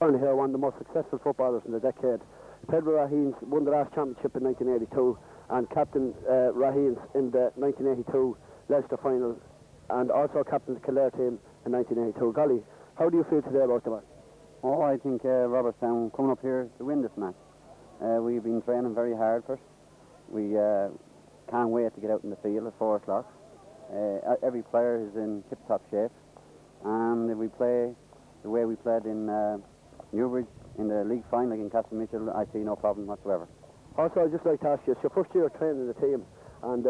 Barney here, one of the most successful footballers in the decade. Pedro Rahines won the last championship in 1982 and captain Rahines in the 1982 Leicester final and also captain the Kildare team in 1982. Golly, how do you feel today about the match? Oh, I think Robertstown coming up here to win this match. We've been training very hard for it. We can't wait to get out in the field at 4 o'clock. Every player is in tip-top shape, and if we play the way we played in Newbridge in the league final against Castle Mitchell, I see no problem whatsoever. Also, I'd just like to ask you, it's your first year training the team, and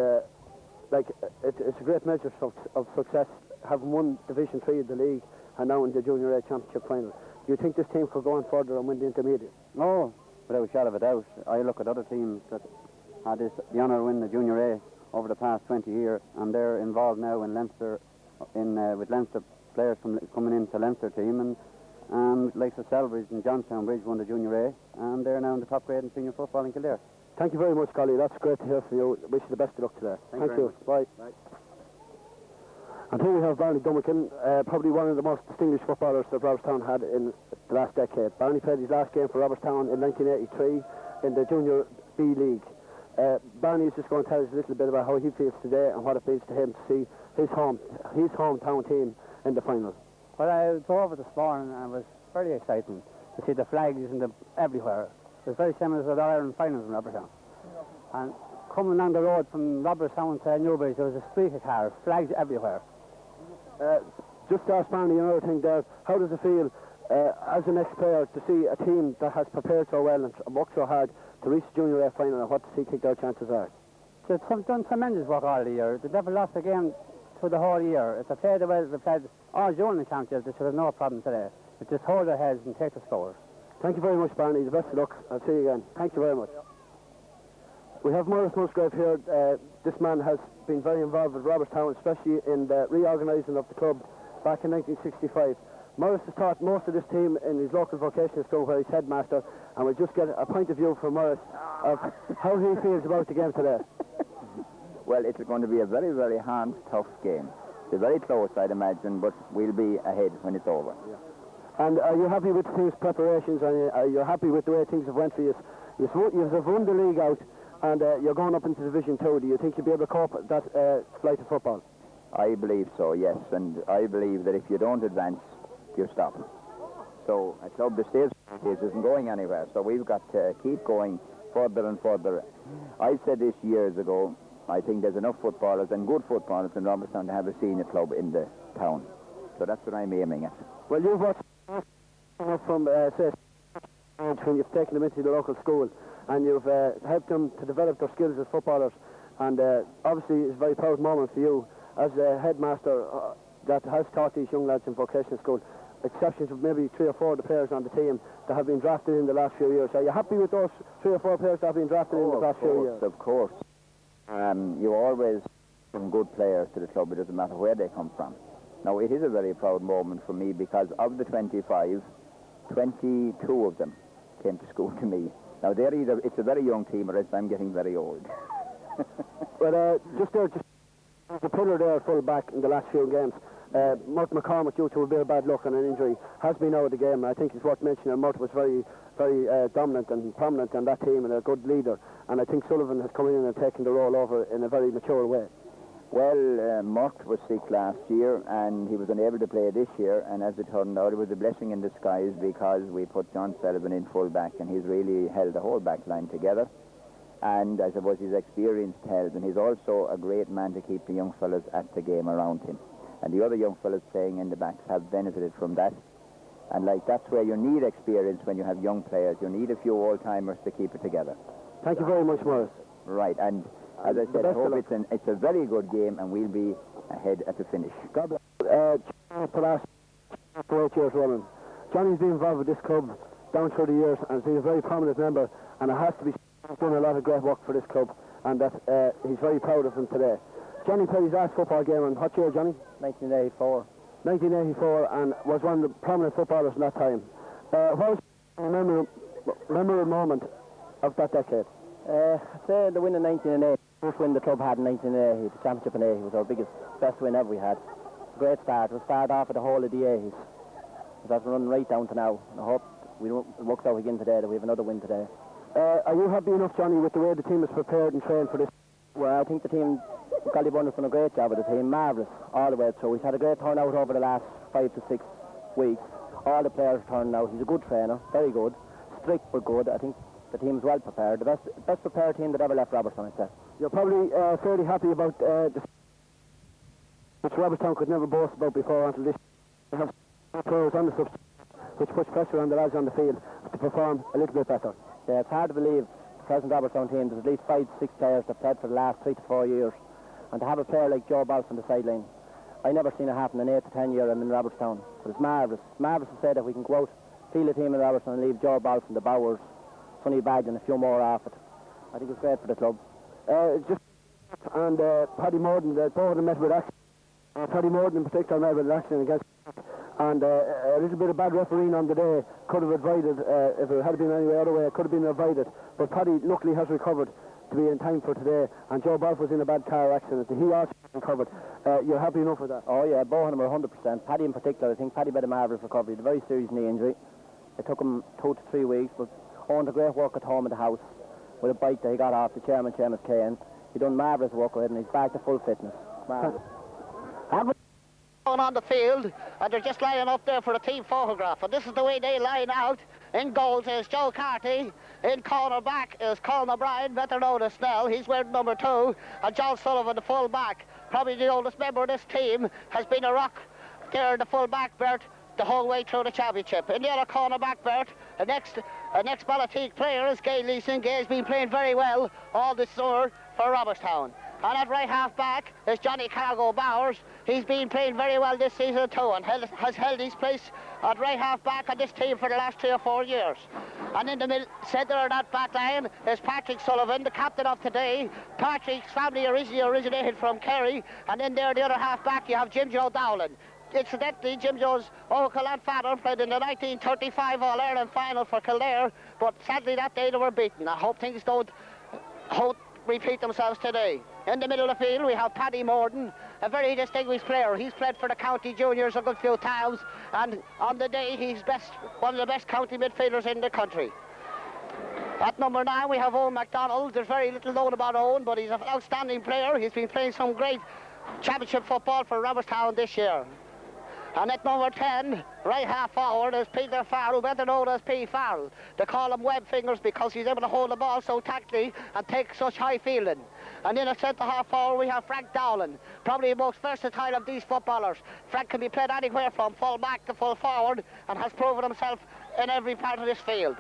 it's a great measure of success, having won Division 3 of the league and now in the Junior A Championship final. Do you think this team could go on further and win the intermediate? No, without a shadow of a doubt. I look at other teams that had the honour of winning the Junior A over the past 20 years, and they're involved now in Leinster, with Leinster players coming into Leinster team, and like the Selbridge and Johnstown Bridge won the Junior A, and they're now in the top grade in senior football in Kildare. Thank you very much, Golly. That's great to hear from you. Wish you the best of luck today. Thank you. Bye. Bye. And here we have Barney Dummican, probably one of the most distinguished footballers that Robertstown had in the last decade. Barney played his last game for Robertstown in 1983 in the Junior B League. Barney is just going to tell us a little bit about how he feels today and what it means to him to see his hometown team in the final. Well, I drove over this morning and it was very exciting to see the flags everywhere. It was very similar to the Ireland finals in Robertstown. And coming down the road from Robertstown to Newbridge, there was a street of cars, flags everywhere. Just to ask Barney another thing there, how does it feel as an ex-player to see a team that has prepared so well and worked so hard to reach the Junior A final, and what do you think their chances are? They've done tremendous work all the year. They never lost a game for the whole year. If they played the way they played all during the championship, they should have no problem today. They just hold their heads and take the scores. Thank you very much, Barney. The best of luck. I'll see you again. Thank you very much. We have Maurice Musgrave here. This man has been very involved with Robertstown, especially in the reorganising of the club back in 1965. Maurice has taught most of this team in his local vocational school where he's headmaster, and we'll just get a point of view from Maurice of how he feels about the game today. Well, it's going to be a very, very hard, tough game. It's very close, I'd imagine, but we'll be ahead when it's over. Yeah. And are you happy with the team's preparations, and are you happy with the way things have went for you? You've won the league out, and you're going up into Division 2. Do you think you'll be able to cope with that flight of football? I believe so, yes, and I believe that if you don't advance, you stop. So a club that stays isn't going anywhere, so we've got to keep going further and further. I said this years ago, I think there's enough footballers and good footballers in Robertstown to have a senior club in the town. So that's what I'm aiming at. Well, you've watched from, say, when you've taken them into the local school, and you've helped them to develop their skills as footballers, and obviously it's a very proud moment for you as a headmaster that has taught these young lads in vocational school, exceptions of maybe 3 or 4 of the players on the team that have been drafted in the last few years. Are you happy with those 3 or 4 players that have been drafted in the last few years? Of course. You always bring good players to the club. It doesn't matter where they come from. Now, it is a very proud moment for me because of the 25, 22 of them came to school to me. Now, it's a very young team, or else I'm getting very old. Well, just the pillar there, full back in the last few games. Murt McCormick, due to a bit of bad luck and an injury, has been out of the game. I think it's worth mentioning Murt was very, very dominant and prominent on that team and a good leader. And I think Sullivan has come in and taken the role over in a very mature way. Well, Murt was sick last year and he was unable to play this year, and as it turned out, it was a blessing in disguise because we put John Sullivan in full back, and he's really held the whole back line together. And I suppose he's experienced help, and he's also a great man to keep the young fellas at the game around him. And the other young fellas playing in the backs have benefited from that. And that's where you need experience when you have young players. You need a few old-timers to keep it together. Thank you very much, Maurice. Right, and as I said, I hope it's a very good game, and we'll be ahead at the finish. God bless. For the last 8 years running, Johnny's been involved with this club down through the years, and he's a very prominent member, and it has to be done a lot of great work for this club, and that he's very proud of him today. Johnny played his last football game in what year, Johnny? 1984. 1984, and was one of the prominent footballers in that time. What was a memorable moment of that decade? I'd say the win in 1980. First win the club had in 1980, the championship in 80 was our best win ever we had. Great start. We started off with the whole of the 80s. That's running right down to now. And I hope it works out again today that we have another win today. Are you happy enough, Johnny, with the way the team is prepared and trained for this? Well, I think the team, Gallybunder's done a great job with the team, marvellous, all the way through. We've had a great turnout over the last 5 to 6 weeks. All the players are turning out. He's a good trainer, very good, strict but good. I think the team's well prepared, the best prepared team that ever left Robertstown, I'd say. You're probably fairly happy about which Robertstown could never boast about before until this. They have players on the substitute, which puts pressure on the lads on the field to perform a little bit better. Yeah, it's hard to believe the present Robertstown team, there's at least 5 to 6 players that played for the last 3 to 4 years, and to have a player like Joe Balfe on the sideline, I never seen it happen in 8 to 10 years I'm in Robertstown. But it's marvellous. It's marvellous to say that we can go out, field a team in Robertstown and leave Joe Balfe and the Bowers, Sonny Badge and a few more off it. I think it's great for the club. Paddy Morden, both of them met with action. Paddy Morden in particular met with action against, and a little bit of bad refereeing on the day could have avoided, if it had been any other way, it could have been avoided. But Paddy luckily has recovered to be in time for today, and Joe Balfe was in a bad car accident. He also recovered. You're happy enough with that? Oh yeah, both of them are 100%. Paddy in particular, I think Paddy made a marvellous recovery. He had a very serious knee injury. It took him 2 to 3 weeks, but on the great work at home in the house with a bike that he got off the chairman, Seamus Kane. He done marvellous work with it, and he's back to full fitness. Marvellous. On the field, and they're just lining up there for a team photograph, and this is the way they line out. In goals is Joe Carty, in corner back is Colin O'Brien, better known as Snell, he's wearing number 2, and John Sullivan, the full back, probably the oldest member of this team, has been a rock there in the full back berth the whole way through the championship. In the other corner back berth, the next Balatique player is Gail Leeson. Gail's been playing very well all this summer for Robertstown. And at right half back is Johnny Cargo Bowers. He's been playing very well this season too, and has held his place at right half back on this team for the last 3 or 4 years. And in the middle centre of that back line is Patrick Sullivan, the captain of today. Patrick's family originally originated from Kerry, and in there the other half back you have Jim Joe Dowland. Incidentally, Jim Joe's uncle and father played in the 1935 All-Ireland final for Kildare, but sadly that day they were beaten. I hope things don't repeat themselves today. In the middle of the field we have Paddy Morden, a very distinguished player. He's played for the county juniors a good few times, and on the day he's one of the best county midfielders in the country. At number 9 we have Owen MacDonald. There's very little known about Owen, but he's an outstanding player. He's been playing some great championship football for Robertstown this year. And at number 10, right half forward, is Peter Farrell, better known as P. Farrell. They call him web fingers because he's able to hold the ball so tactily and take such high fielding. And in the centre half forward we have Frank Dowland, probably the most versatile of these footballers. Frank can be played anywhere from full back to full forward and has proven himself in every part of this field.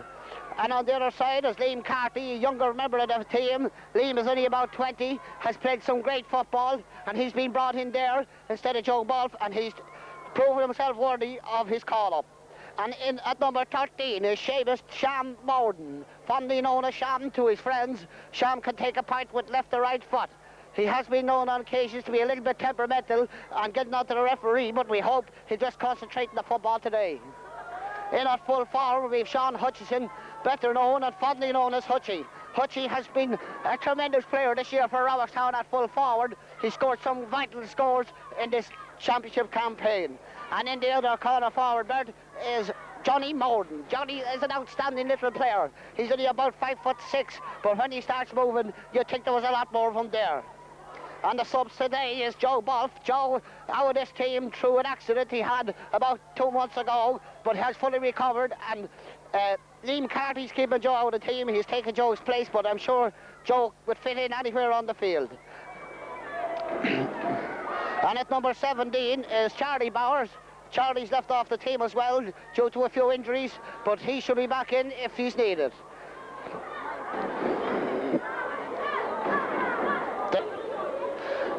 And on the other side is Liam Carty, a younger member of the team. Liam is only about 20, has played some great football, and he's been brought in there instead of Joe Balfe, and he's proven himself worthy of his call-up. And at number 13 is Seamus Sham Morden, fondly known as Sham to his friends. Sham can take a point with left or right foot. He has been known on occasions to be a little bit temperamental and getting out to the referee, but we hope he'll just concentrate on the football today. In at full forward we have Sean Hutchison, better known and fondly known as Hutchie. Hutchie has been a tremendous player this year for Robertstown at full forward. He scored some vital scores in this championship campaign. And in the other corner forward berth is Johnny Morden. Johnny is an outstanding little player. He's only about 5'6", but when he starts moving, you'd think there was a lot more of him there. And the subs today is Joe Balfe. Joe, out of this team through an accident he had about 2 months ago, but has fully recovered, and Liam Carty's keeping Joe out of the team. He's taken Joe's place, but I'm sure Joe would fit in anywhere on the field. And at number 17 is Charlie Bowers. Charlie's left off the team as well due to a few injuries, but he should be back in if he's needed.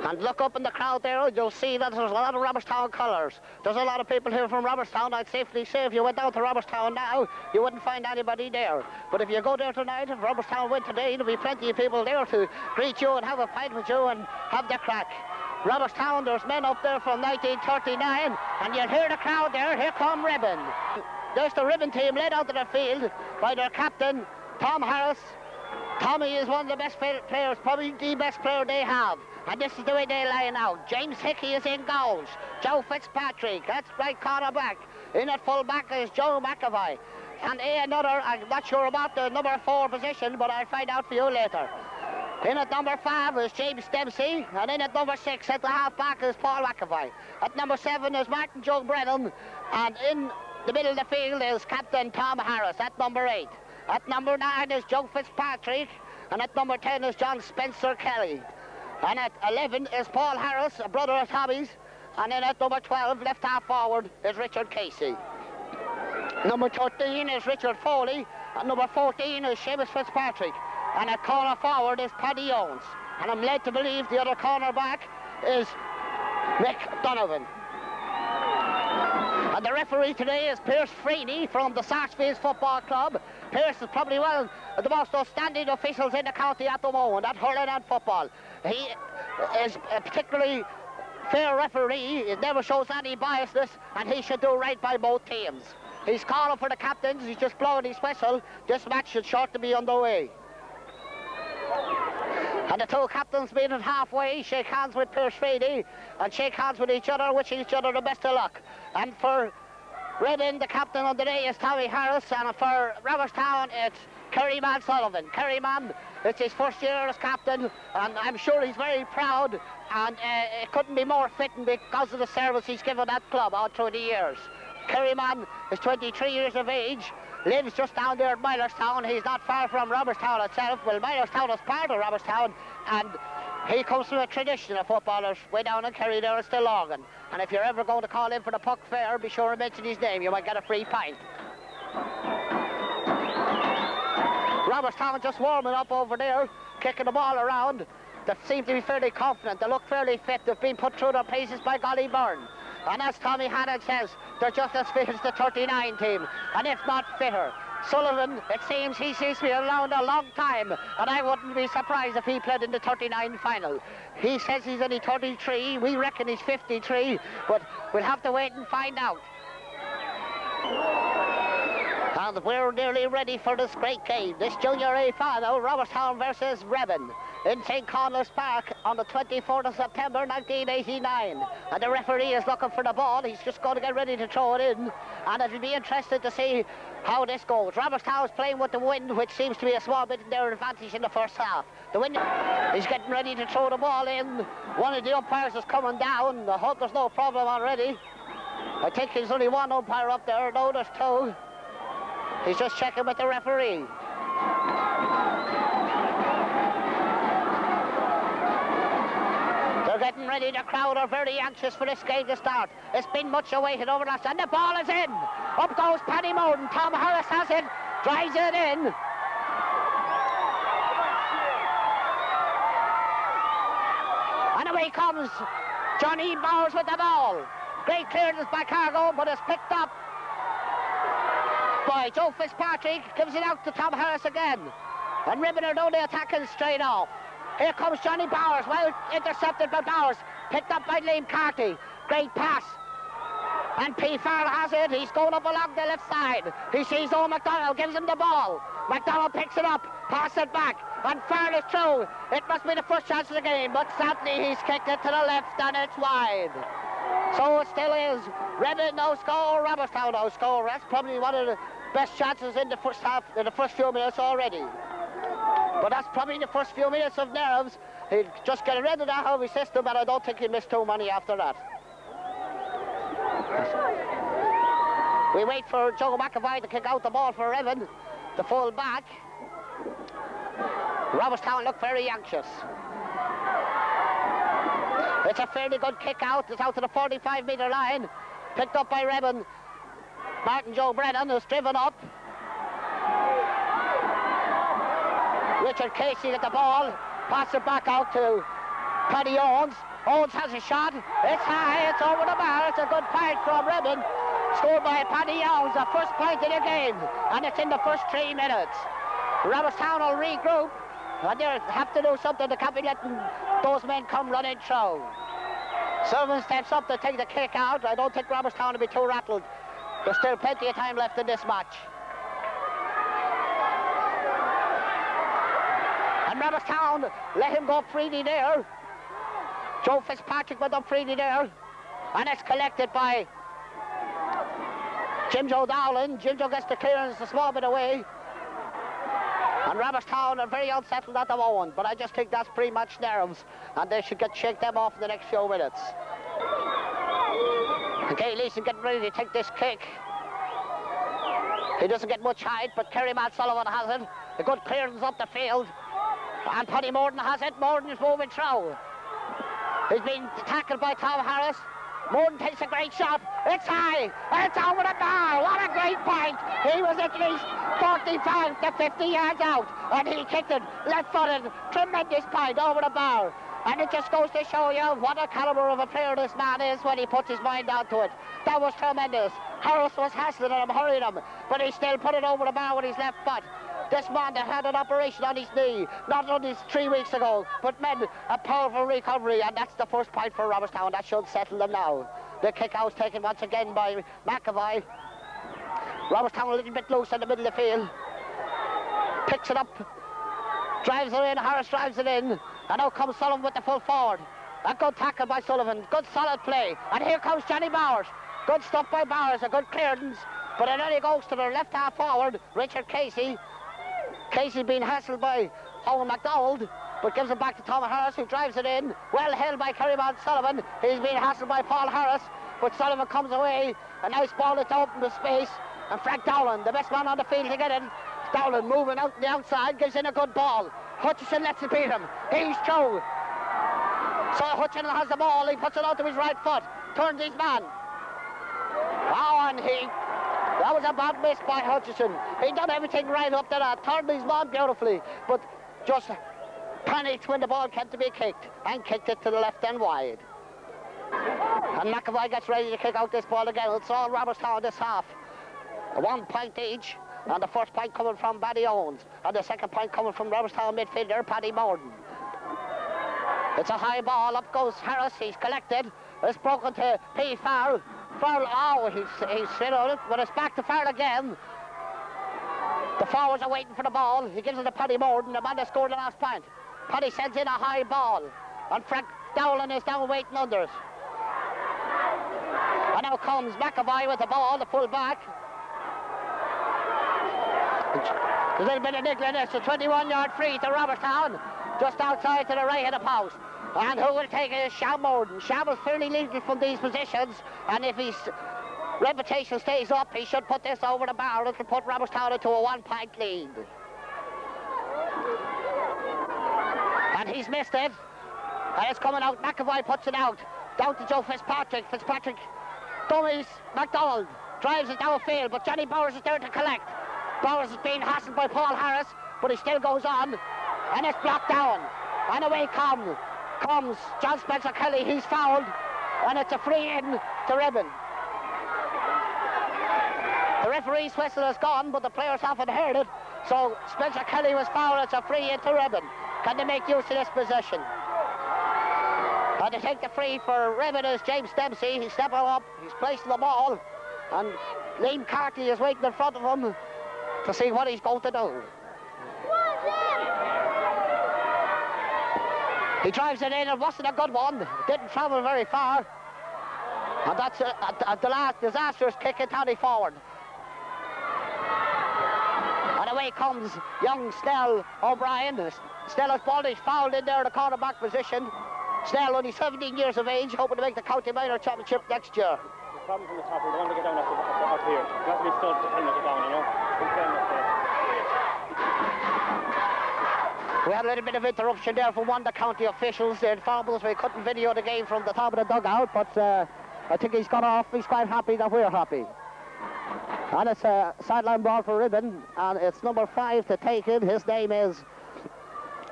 And look up in the crowd there, you'll see that there's a lot of Robertstown colours. There's a lot of people here from Robertstown. I'd safely say if you went down to Robertstown now, you wouldn't find anybody there. But if you go there tonight, if Robertstown win today, there'll be plenty of people there to greet you and have a pint with you and have the crack. Robertstown, there's men up there from 1939, and you'll hear the crowd there. Here come Rheban. There's the Rheban team led out to the field by their captain, Tom Harris. Tommy is one of the best players, probably the best player they have. And this is the way they line out. James Hickey is in goals. Joe Fitzpatrick, that's right corner back. In at full back is Joe McAvoy. and another, I'm not sure about the number 4 position, but I'll find out for you later. In at number 5 is James Dempsey, and in at number 6 at the half-back is Paul McAvoy. At number 7 is Martin Joe Brennan, and in the middle of the field is Captain Tom Harris at number 8. At number 9 is Joe Fitzpatrick, and at number 10 is John Spencer Kelly. And at 11 is Paul Harris, a brother of Tommy's, and then at number 12, left half forward, is Richard Casey. Number 13 is Richard Foley, and number 14 is Seamus Fitzpatrick. And at corner forward is Paddy Owens. And I'm led to believe the other corner back is Mick Donovan. And the referee today is Pierce Freeney from the Sarsfields Football Club. Pierce is probably one of the most outstanding officials in the county at the moment at hurling and football. He is a particularly fair referee. He never shows any biasness, and he should do right by both teams. He's calling for the captains. He's just blowing his whistle. This match should short to be underway. And the two captains meet at halfway, shake hands with Pierce Freeney and shake hands with each other, wishing each other the best of luck. And for Rheban, the captain of the day is Tommy Harris, and for Robertstown it's Kerry Man Sullivan. Kerry Man, it's his first year as captain, and I'm sure he's very proud, and it couldn't be more fitting because of the service he's given that club all through the years. Kerry Man is 23 years of age, lives just down there at Millerstown. He's not far from Robertstown itself. Well, Millerstown is part of Robertstown, and he comes from a tradition of footballers way down in Kerry there in Stillorgan. And if you're ever going to call in for the Puck Fair, be sure to mention his name. You might get a free pint. Robertstown just warming up over there, kicking the ball around. They seem to be fairly confident. They look fairly fit. They've been put through their paces by Golly Byrne. And as Tommy Hannon says, they're just as fit as the 39 team, and if not fitter. Sullivan, it seems he seems to be around a long time, and I wouldn't be surprised if he played in the 39 final. He says he's only 33, we reckon he's 53, but we'll have to wait and find out. And we're nearly ready for this great game. This Junior A final, Robertstown versus Rheban, in St. Conleth's Park on the 24th of September 1989. And the referee is looking for the ball. He's just going to get ready to throw it in. And it'll be interesting to see how this goes. Robertstown's playing with the wind, which seems to be a small bit in their advantage in the first half. The wind, he's getting ready to throw the ball in. One of the umpires is coming down. I hope there's no problem already. I think there's only one umpire up there. No, there's two. He's just checking with the referee. They're getting ready. The crowd are very anxious for this game to start. It's been much awaited over last, and the ball is in. Up goes Paddy Moden. Tom Harris has it, drives it in. And away comes Johnny Bowers with the ball. Great clearance by Cargo, but it's picked up by Joe Fitzpatrick. Gives it out to Tom Harris again. And Rheban are doing the attacking straight off. Here comes Johnny Bowers, well intercepted by Bowers. Picked up by Liam Carty. Great pass. And P. Farrell has it. He's going up along the left side. He sees Owen McDonald, gives him the ball. McDonald picks it up, passes it back, and Farrell is through. It must be the first chance of the game, but sadly he's kicked it to the left and it's wide. So it still is. Rheban no score, Robertstown no score. That's probably one of the best chances in the first half, in the first few minutes already. But that's probably the first few minutes of nerves. He'll just get rid of that heavy system, and I don't think he'll miss too many after that. We wait for Joe McAvoy to kick out the ball for Rheban, the full back. Robertstown look very anxious. It's a fairly good kick out. It's out to the 45-metre line. Picked up by Rheban. Martin Joe Brennan is driven up. Richard Casey at the ball. Passes it back out to Paddy Owens. Owens has a shot. It's high. It's over the bar. It's a good point from Rheban. Scored by Paddy Owens, the first point of the game. And it's in the first 3 minutes. Robertstown will regroup. And they have to do something. They can't be letting those men come running through. Sullivan steps up to take the kick out. I don't think Robertstown will be too rattled. There's still plenty of time left in this match. And Robertstown let him go freely there. Joe Fitzpatrick went up freely there. And it's collected by Jim Joe Dowling. Jim Joe gets the clearance a small bit away. And Robertstown are very unsettled at the moment, but I just think that's pre-match nerves, and they should shake them off in the next few minutes. And Gay Leeson getting ready to take this kick. He doesn't get much height, but Kerry Matt Sullivan has it. A good clearance up the field. And Paddy Morden has it. Morden is moving through. He's been tackled by Tom Harris. Morden takes a great shot. It's high. It's over the bar. What a great point. He was at least 45 to 50 yards out. And he kicked it left-footed. Tremendous point over the bar. And it just goes to show you what a caliber of a player this man is when he puts his mind down to it. That was tremendous. Harris was hassling him, hurrying him, but he still put it over the bar with his left foot. This man that had an operation on his knee, not only 3 weeks ago, but made a powerful recovery, and that's the first point for Robertstown. That should settle them now. The kick out's taken once again by McAvoy. Robertstown a little bit loose in the middle of the field. Picks it up, drives it in, Harris drives it in, and now comes Sullivan with the full forward. A good tackle by Sullivan, good solid play, and here comes Johnny Bowers. Good stuff by Bowers, a good clearance, but it only goes to the left half forward, Richard Casey. Casey's been hassled by Owen MacDonald, but gives it back to Tom Harris, who drives it in. Well held by Kerryman Sullivan. He's been hassled by Paul Harris, but Sullivan comes away. A nice ball that's open to space, and Frank Dowland, the best man on the field to get it. Dowland moving out the outside, gives in a good ball. Hutchison lets it beat him. He's through. So Hutchison has the ball. He puts it out to his right foot, turns his man. Oh, and that was a bad miss by Hutchison. He done everything right up to that, turned his man beautifully, but just panicked when the ball came to be kicked, and kicked it to the left and wide. And McAvoy gets ready to kick out this ball again. It's all Robertstown this half. 1 point each, and the first point coming from Paddy Owens, and the second point coming from Robertstown midfielder Paddy Morden. It's a high ball, up goes Harris, he's collected. It's broken to P. Farrell. Farrell, oh, he's slid on it, but it's back to Farrell again. The forwards are waiting for the ball. He gives it to Paddy Morden, the man that scored the last point. Paddy sends in a high ball, and Frank Dowling is down waiting under it. And now comes McAvoy with the ball, the full back. There's a little bit of niggling. It's a 21-yard free to Robertstown, just outside to the right of the post. And who will take it is Sham Morden. Sham is fairly lethal from these positions, and if his reputation stays up, he should put this over the bar. It'll put Robertstown into a 1 point lead. And he's missed it. And it's coming out. McAvoy puts it out. Down to Joe Fitzpatrick. Fitzpatrick dummies MacDonald. Drives it downfield, but Johnny Bowers is there to collect. Bowers is being hassled by Paul Harris, but he still goes on. And it's blocked down. And away comes John Spencer Kelly. He's fouled. And it's a free in to Rheban. The referee's whistle has gone, but the players haven't heard it. So Spencer Kelly was fouled. It's a free in to Rheban. Can they make use of this possession? And to take the free for Rheban is James Dempsey. He's stepping up. He's placing the ball. And Liam Carty is waiting in front of him to see what he's going to do. He drives it in. It wasn't a good one. It didn't travel very far. And that's the last disastrous kick in Tony forward. And away comes young Snell O'Brien. Snell is ball. He's fouled in there in the cornerback position. Snell, only 17 years of age, hoping to make the county minor championship next year. The problem from the top, we want to get down up here. You have to be stood to tell them to get down, you know. We had a little bit of interruption there from one of the county officials. They informed us we couldn't video the game from the top of the dugout, but I think he's got off. He's quite happy that we're happy. And it's a sideline ball for Rheban, and it's number 5 to take it. His name is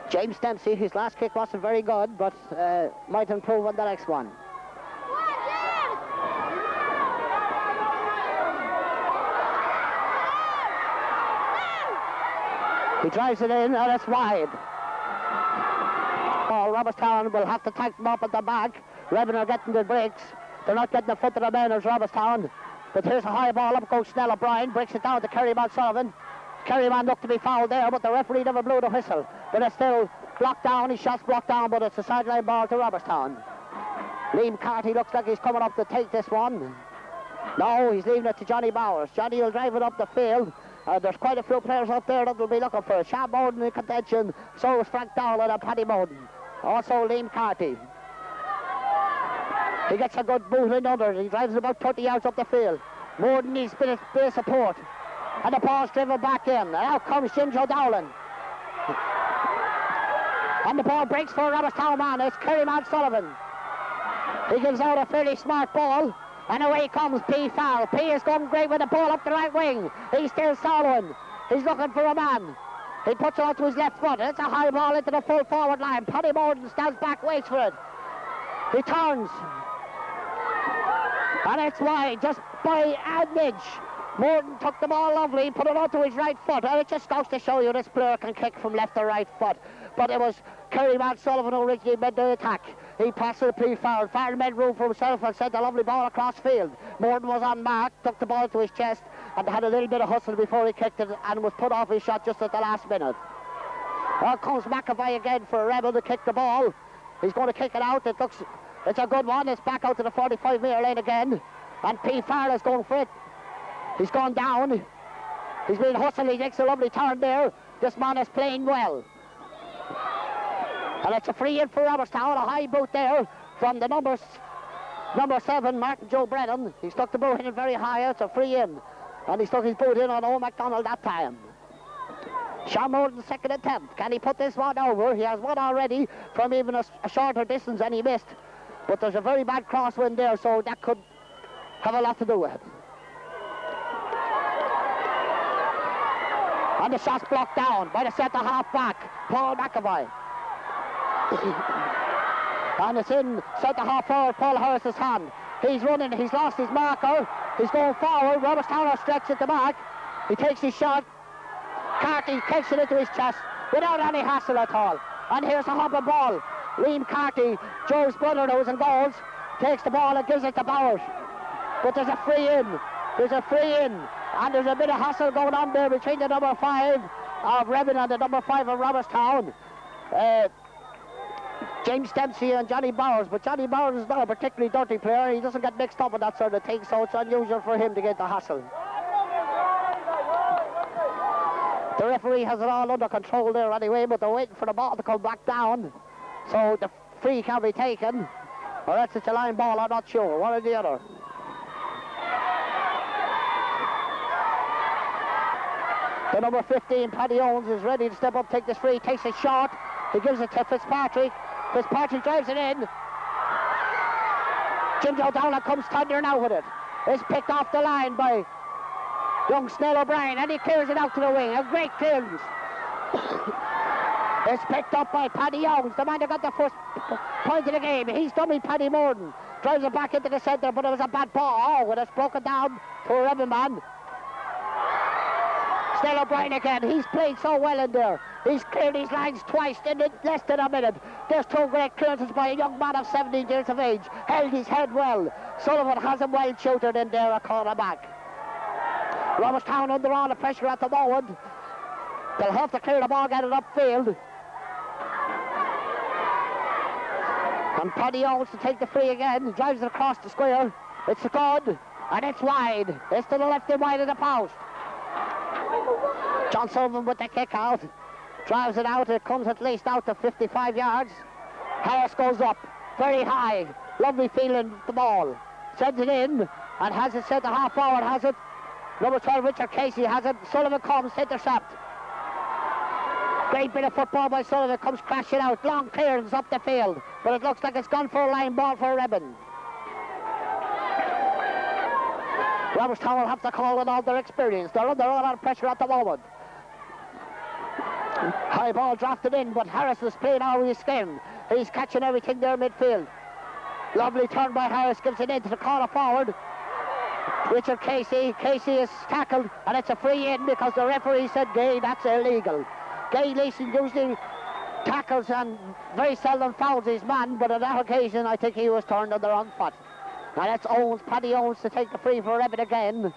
James Dempsey. His last kick wasn't very good, but might improve on the next one. He drives it in, and it's wide. Oh, Robertstown will have to tighten up at the back. Rheban are getting the breaks. They're not getting the foot of the men as Robertstown. But here's a high ball, up goes Snell O'Brien, breaks it down to Kerryman Sullivan. Kerryman looked to be fouled there, but the referee never blew the whistle. But it's still blocked down, his shot's blocked down, but it's a sideline ball to Robertstown. Liam Carty looks like he's coming up to take this one. No, he's leaving it to Johnny Bowers. Johnny will drive it up the field. There's quite a few players up there that will be looking for it. Sean Bowden in contention. So is Frank Dowell and Paddy Bowden. Also Liam Carty. He gets a good boot in under. He drives it about 30 yards up the field. Bowden needs a bit of support. And the ball's driven back in. And out comes Jim Joe Dowling. And the ball breaks for a Robertstown man. It's Kerryman Sullivan. He gives out a fairly smart ball. And away comes P. Farrell. P is going great with the ball up the right wing. He's still soloing. He's looking for a man. He puts it onto his left foot. It's a high ball into the full forward line. Paddy Bowden stands back, waits for it. He turns. And it's wide, just by an inch. Morton took the ball lovely, put it onto his right foot. And it just goes to show you this player can kick from left to right foot. But it was Kerryman Sullivan who originally made the attack. He passed it to Farrell. Farrell made room for himself and sent a lovely ball across field. Morton was on mark, took the ball to his chest and had a little bit of hustle before he kicked it and was put off his shot just at the last minute. Out comes McAvoy again for Rebel to kick the ball. He's going to kick it out. It's a good one. It's back out to the 45-metre lane again. And P. Farrell is going for it. He's gone down. He's been hustling. He makes a lovely turn there. This man is playing well. And it's a free in for Robertstown. A high boot there from the number 7, Martin Joe Brennan. He stuck the boot in very high. It's a free in. And he stuck his boot in on Owen MacDonald that time. Sean Morton's second attempt. Can he put this one over? He has one already from even a shorter distance and he missed. But there's a very bad crosswind there, so that could have a lot to do with it. And the shot's blocked down by the centre half back, Paul McAvoy. And it's in centre half forward, Paul Harris's hand. He's running, he's lost his marker. He's going forward. Robertstown are stretched at the back. He takes his shot. Carty kicks it into his chest without any hassle at all. And here's a hopping ball. Liam Carty, Joe's brother who's in goals, takes the ball and gives it to Bowers. But there's a free in. There's a free in. And there's a bit of hassle going on there between the number 5 of Rheban and the number 5 of Robertstown. James Dempsey and Johnny Bowers, but Johnny Bowers is not a particularly dirty player. He doesn't get mixed up with that sort of thing, so it's unusual for him to get the hassle. The referee has it all under control there anyway, but they're waiting for the ball to come back down, so the free can be taken, or else it's a line ball, I'm not sure, one or the other. The number 15, Paddy Owens, is ready to step up, take this free, takes it short. He gives it to Fitzpatrick. Fitzpatrick drives it in. Jim O'Donnell comes thundering out with it. It's picked off the line by young Snell O'Brien, and he clears it out to the wing. A great clearance. It's picked up by Paddy Owens, the man that got the first point of the game. He's dummy Paddy Morton. Drives it back into the centre, but it was a bad ball. Oh, and it's broken down to a Rheban man. Snell O'Brien again. He's played so well in there. He's cleared his lines twice in less than a minute. There's 2 great clearances by a young man of 17 years of age. Held his head well. Sullivan has him well tutored in there, a corner back. Robertstown under all the pressure at the moment. They'll have to clear the ball, get it upfield. And Paddy Owens to take the free again. He drives it across the square. It's good, and it's wide. It's to the left and wide of the post. John Sullivan with the kick out. Drives it out. It comes at least out to 55 yards. Harris goes up very high. Lovely feeling the ball. Sends it in and has it centre half forward. Has it. Number 12, Richard Casey has it. Sullivan comes, intercept. Great bit of football by Sullivan. Comes crashing out. Long clearance up the field. But it looks like it's gone for a line ball for Rheban. Robertstown will have to call on all their experience. They're under a lot of pressure at the moment. High ball drafted in, but Harris is playing out of his skin. He's catching everything there midfield. Lovely turn by Harris, gives it into the corner forward. Richard Casey. Casey is tackled, and it's a free in because the referee said, Gay, that's illegal. Gay Leeson usually tackles and very seldom fouls his man, but on that occasion I think he was turned on the wrong foot. And that's Owens, Paddy Owens to take the free for Rheban again.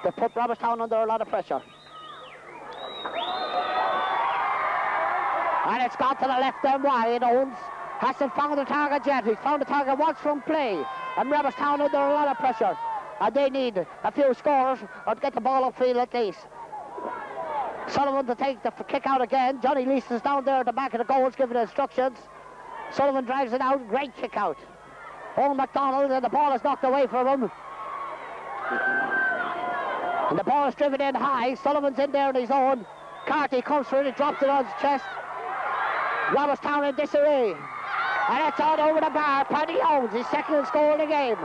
To put Robertstown under a lot of pressure. And it's gone to the left and wide. Owens hasn't found the target yet. He's found the target once from play. And Robertstown under a lot of pressure. and they need a few scores or to get the ball upfield at least. Sullivan to take the kick out again. Johnny Leeson is down there at the back of the goals giving instructions. Sullivan drives it out. Great kick out. Owen MacDonald, and the ball is knocked away from him. And the ball is driven in high. Sullivan's in there on his own. Carty comes through, he drops it on his chest. Robertstown in disarray. And it's on over the bar. Paddy Owens, his second score in the game.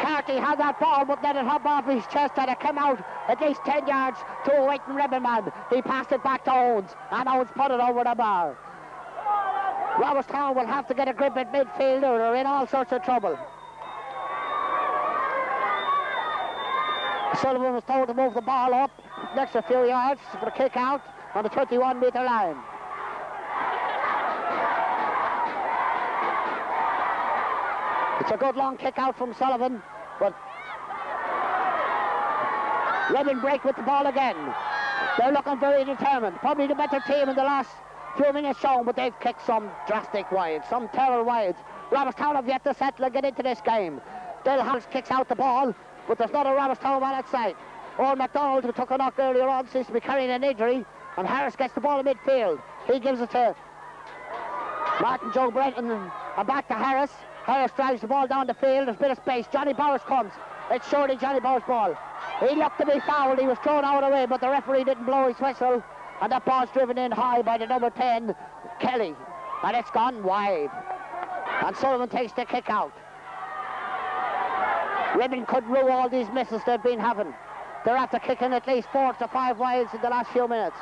Carty had that ball, but let it hop off his chest, and it came out at least 10 yards to a waiting Rheban man. He passed it back to Owens, and Owens put it over the bar. Robertstown will have to get a grip at midfield, or they're in all sorts of trouble. Sullivan was told to move the ball up next a few yards for the kick out on the 21-metre line. It's a good long kick out from Sullivan, but Rheban break with the ball again. They're looking very determined. Probably the better team in the last few minutes shown, but they've kicked some drastic wides, some terror wides. Robertstown have yet to settle and get into this game. Dale Harris kicks out the ball, but there's not a Robertstown man outside. Owen MacDonald, who took a knock earlier on, seems to be carrying an injury, and Harris gets the ball in midfield. He gives it to Martin Joe Brenton, and back to Harris. Harris drives the ball down the field. There's a bit of space. Johnny Bowers comes. It's surely Johnny Bowers' ball. He looked to be fouled. He was thrown out of the way, but the referee didn't blow his whistle. And that ball's driven in high by the number 10, Kelly. And it's gone wide. And Sullivan takes the kick out. Rheban could rue all these misses they've been having. They're after kicking at least 4 to 5 wides in the last few minutes.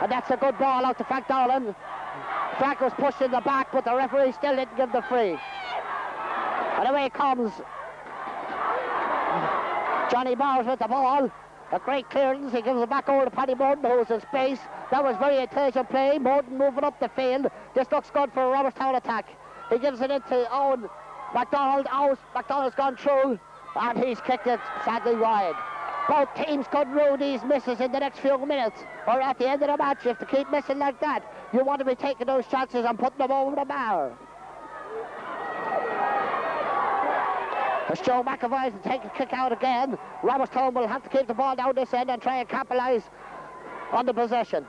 And that's a good ball out to Frank Dowland. Frank was pushed in the back, but the referee still didn't give the free. And away comes Johnny Bowers with the ball. A great clearance. He gives it back over to Paddy Morton, who's in space. That was very intelligent play. Morton moving up the field. This looks good for a Robertstown attack. He gives it into Owen MacDonald. MacDonald's gone through, and he's kicked it sadly wide. Both teams could rue these misses in the next few minutes, or at the end of the match. If they keep missing like that, you want to be taking those chances and putting them over the bar. As Joe McAvoy to take a kick out again, Robertstown will have to keep the ball down this end and try and capitalise on the possession.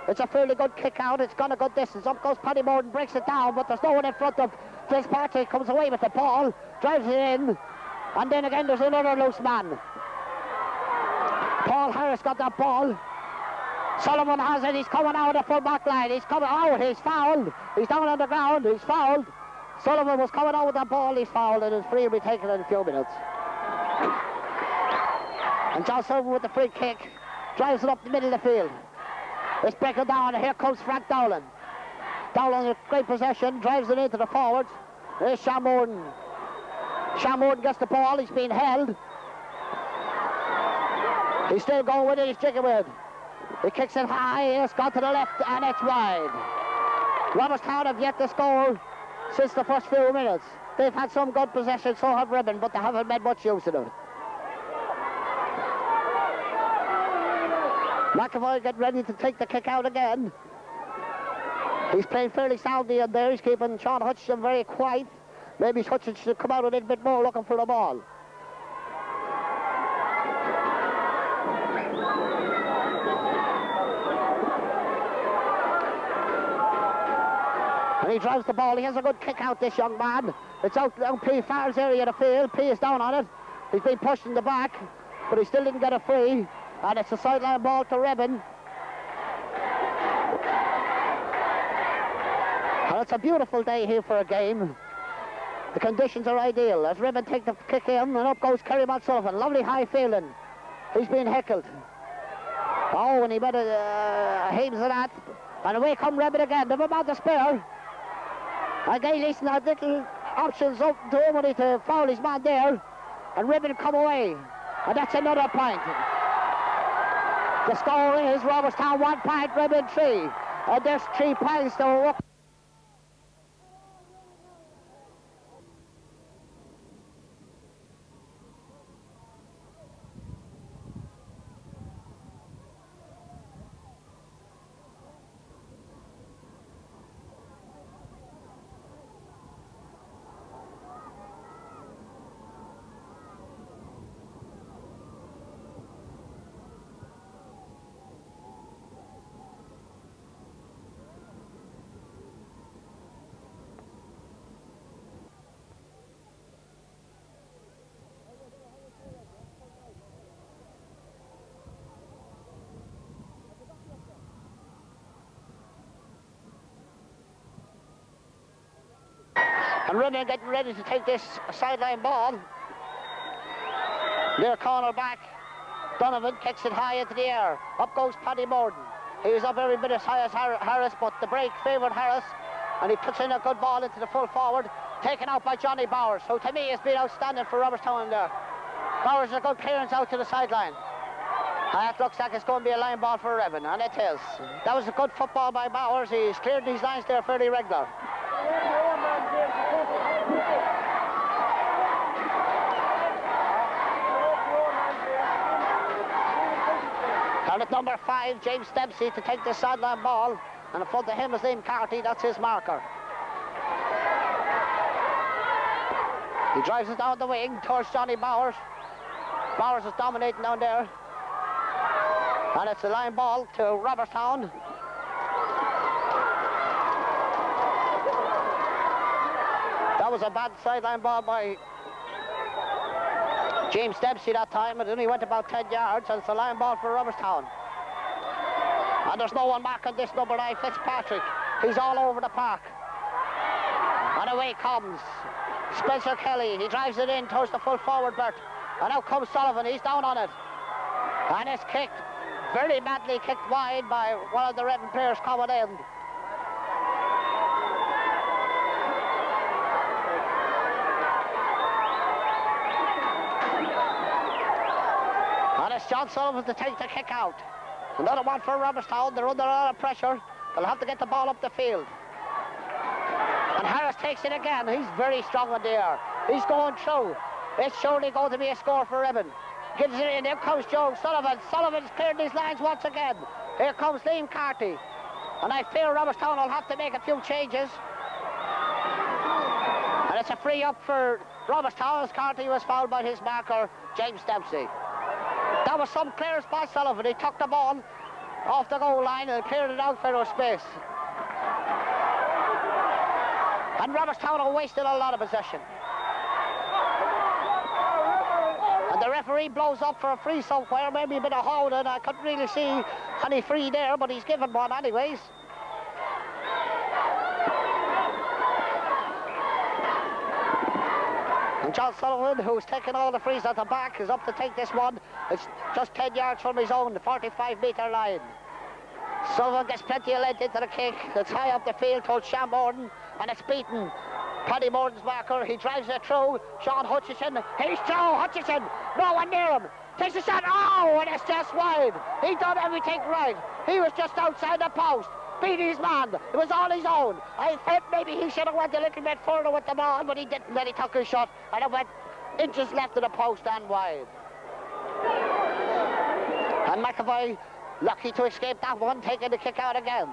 It's a fairly good kick out. It's gone a good distance. Up goes Paddy Morton, breaks it down, but there's no one in front of Fitzpatrick. Comes away with the ball, drives it in, and then again there's another loose man. Paul Harris got that ball. Sullivan has it. He's coming out of the full back line. He's coming out. He's fouled. He's down on the ground. He's fouled. Sullivan was coming out with that ball. He's fouled, and his free will be taken in a few minutes. And John Sullivan with the free kick drives it up the middle of the field. It's breaking down, and here comes Frank Dowland. Dowland with great possession, drives it into the forwards. There's Sean Morton. Sean Morton gets the ball. He's being held. He's still going with it. He's jigging with it. He kicks it high. It's gone to the left, and it's wide. Robertstown have yet to score since the first few minutes. They've had some good possession, so have Rheban, but they haven't made much use of it. McAvoy getting ready to take the kick out again. He's playing fairly soundly in there. He's keeping Sean Hutchinson very quiet. Maybe Hutchinson should come out a little bit more looking for the ball. And he drives the ball. He has a good kick out, this young man. It's out down P. Farr's area of the field. P is down on it. He's been pushed in the back, but he still didn't get a free. And it's a sideline ball to Rheban. And it's a beautiful day here for a game. The conditions are ideal as Rheban take the kick in, and up goes Kerry Sullivan. Lovely high fielding. He's been heckled. Oh, and he made a heaves of that. And away come Rheban again. They're about to spare. And Guy Leeson had little options up to him to foul his man there. And Rheban come away. And that's another point. The score is Robertstown 1 point, Rheban 3. And there's 3 points to work. And Rheban getting ready to take this sideline ball. Their corner back. Donovan kicks it high into the air. Up goes Paddy Morden. He was up every bit as high as Harris, but the break favoured Harris, and he puts in a good ball into the full forward, taken out by Johnny Bowers, who to me has been outstanding for Robertstown there. Bowers a good clearance out to the sideline. And it looks like it's going to be a line ball for Rheban, and it is. That was a good football by Bowers. He's cleared these lines there fairly regular. And at number 5, James Dempsey to take the sideline ball, and in front of him is Liam Carty. That's his marker. He drives it down the wing towards Johnny Bowers. Bowers is dominating down there. And it's a line ball to Robertstown. That was a bad sideline ball by James Dempsey that time. It only went about 10 yards, and it's a line ball for Robertstown. And there's no one marking this number 9, Fitzpatrick. He's all over the park. And away comes Spencer Kelly. He drives it in towards the full forward berth. And out comes Sullivan. He's down on it. And it's kicked, very badly kicked wide by one of the Rheban players coming in. And it's John Sullivan to take the kick out. Another one for Robertstown. They're under a lot of pressure. They'll have to get the ball up the field. And Harris takes it again. He's very strong in the air. He's going through. It's surely going to be a score for Rheban. Gives it in. Here comes Joe Sullivan. Sullivan's cleared these lines once again. Here comes Liam Carty. And I fear Robertstown will have to make a few changes. And it's a free up for Robertstown as Carty was fouled by his marker, James Dempsey. That was some clearance by Sullivan. He took the ball off the goal line and cleared it out for space. And Robertstown are wasting a lot of possession. And the referee blows up for a free somewhere, maybe a bit of holding. I couldn't really see any free there, but he's given one anyways. And John Sullivan, who's taken all the frees at the back, is up to take this one. It's just 10 yards from his own 45-metre line. Sullivan gets plenty of length into the kick. It's high up the field towards Sean Morden, and it's beaten. Paddy Morden's marker. He drives it through. Sean Hutchison. He's through. Hutchison. No one near him. Takes a shot. Oh, and it's just wide. He done everything right. He was just outside the post. Beat his man. It was all his own. I thought maybe he should have went a little bit further with the ball, but he didn't. Then he took his shot, and it went inches left of the post and wide. And McAvoy, lucky to escape that one, taking the kick out again.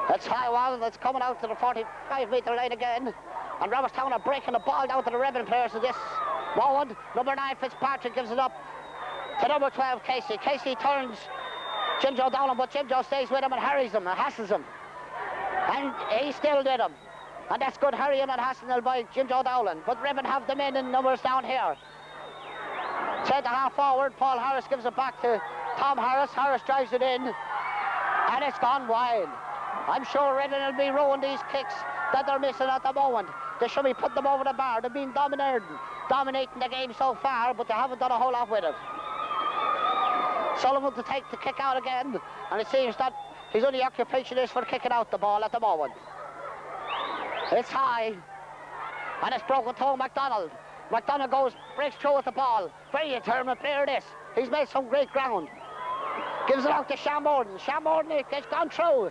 That's high one. That's coming out to the 45-metre line again. And Robertstown are breaking the ball down to the Rheban players at this moment. Number 9, Fitzpatrick, gives it up to number 12, Casey. Casey turns Jim Joe down him, but Jim Joe stays with him and harries him and hassles him. And he still did him. And that's good harrying and hassling by Jim Joe Dowland. But Rheban have them in numbers down here. Centre half forward, Paul Harris gives it back to Tom Harris. Harris drives it in, and it's gone wide. I'm sure Rheban will be rowing these kicks that they're missing at the moment. They should be putting them over the bar. They've been dominating the game so far, but they haven't done a whole lot with it. Sullivan to take the kick out again, and it seems that his only occupation is for kicking out the ball at the moment. It's high, and it's broken to McDonald. McDonald breaks through with the ball. Very determined player this. He's made some great ground. Gives it out to Sean Morden. Sean Morden has gone through.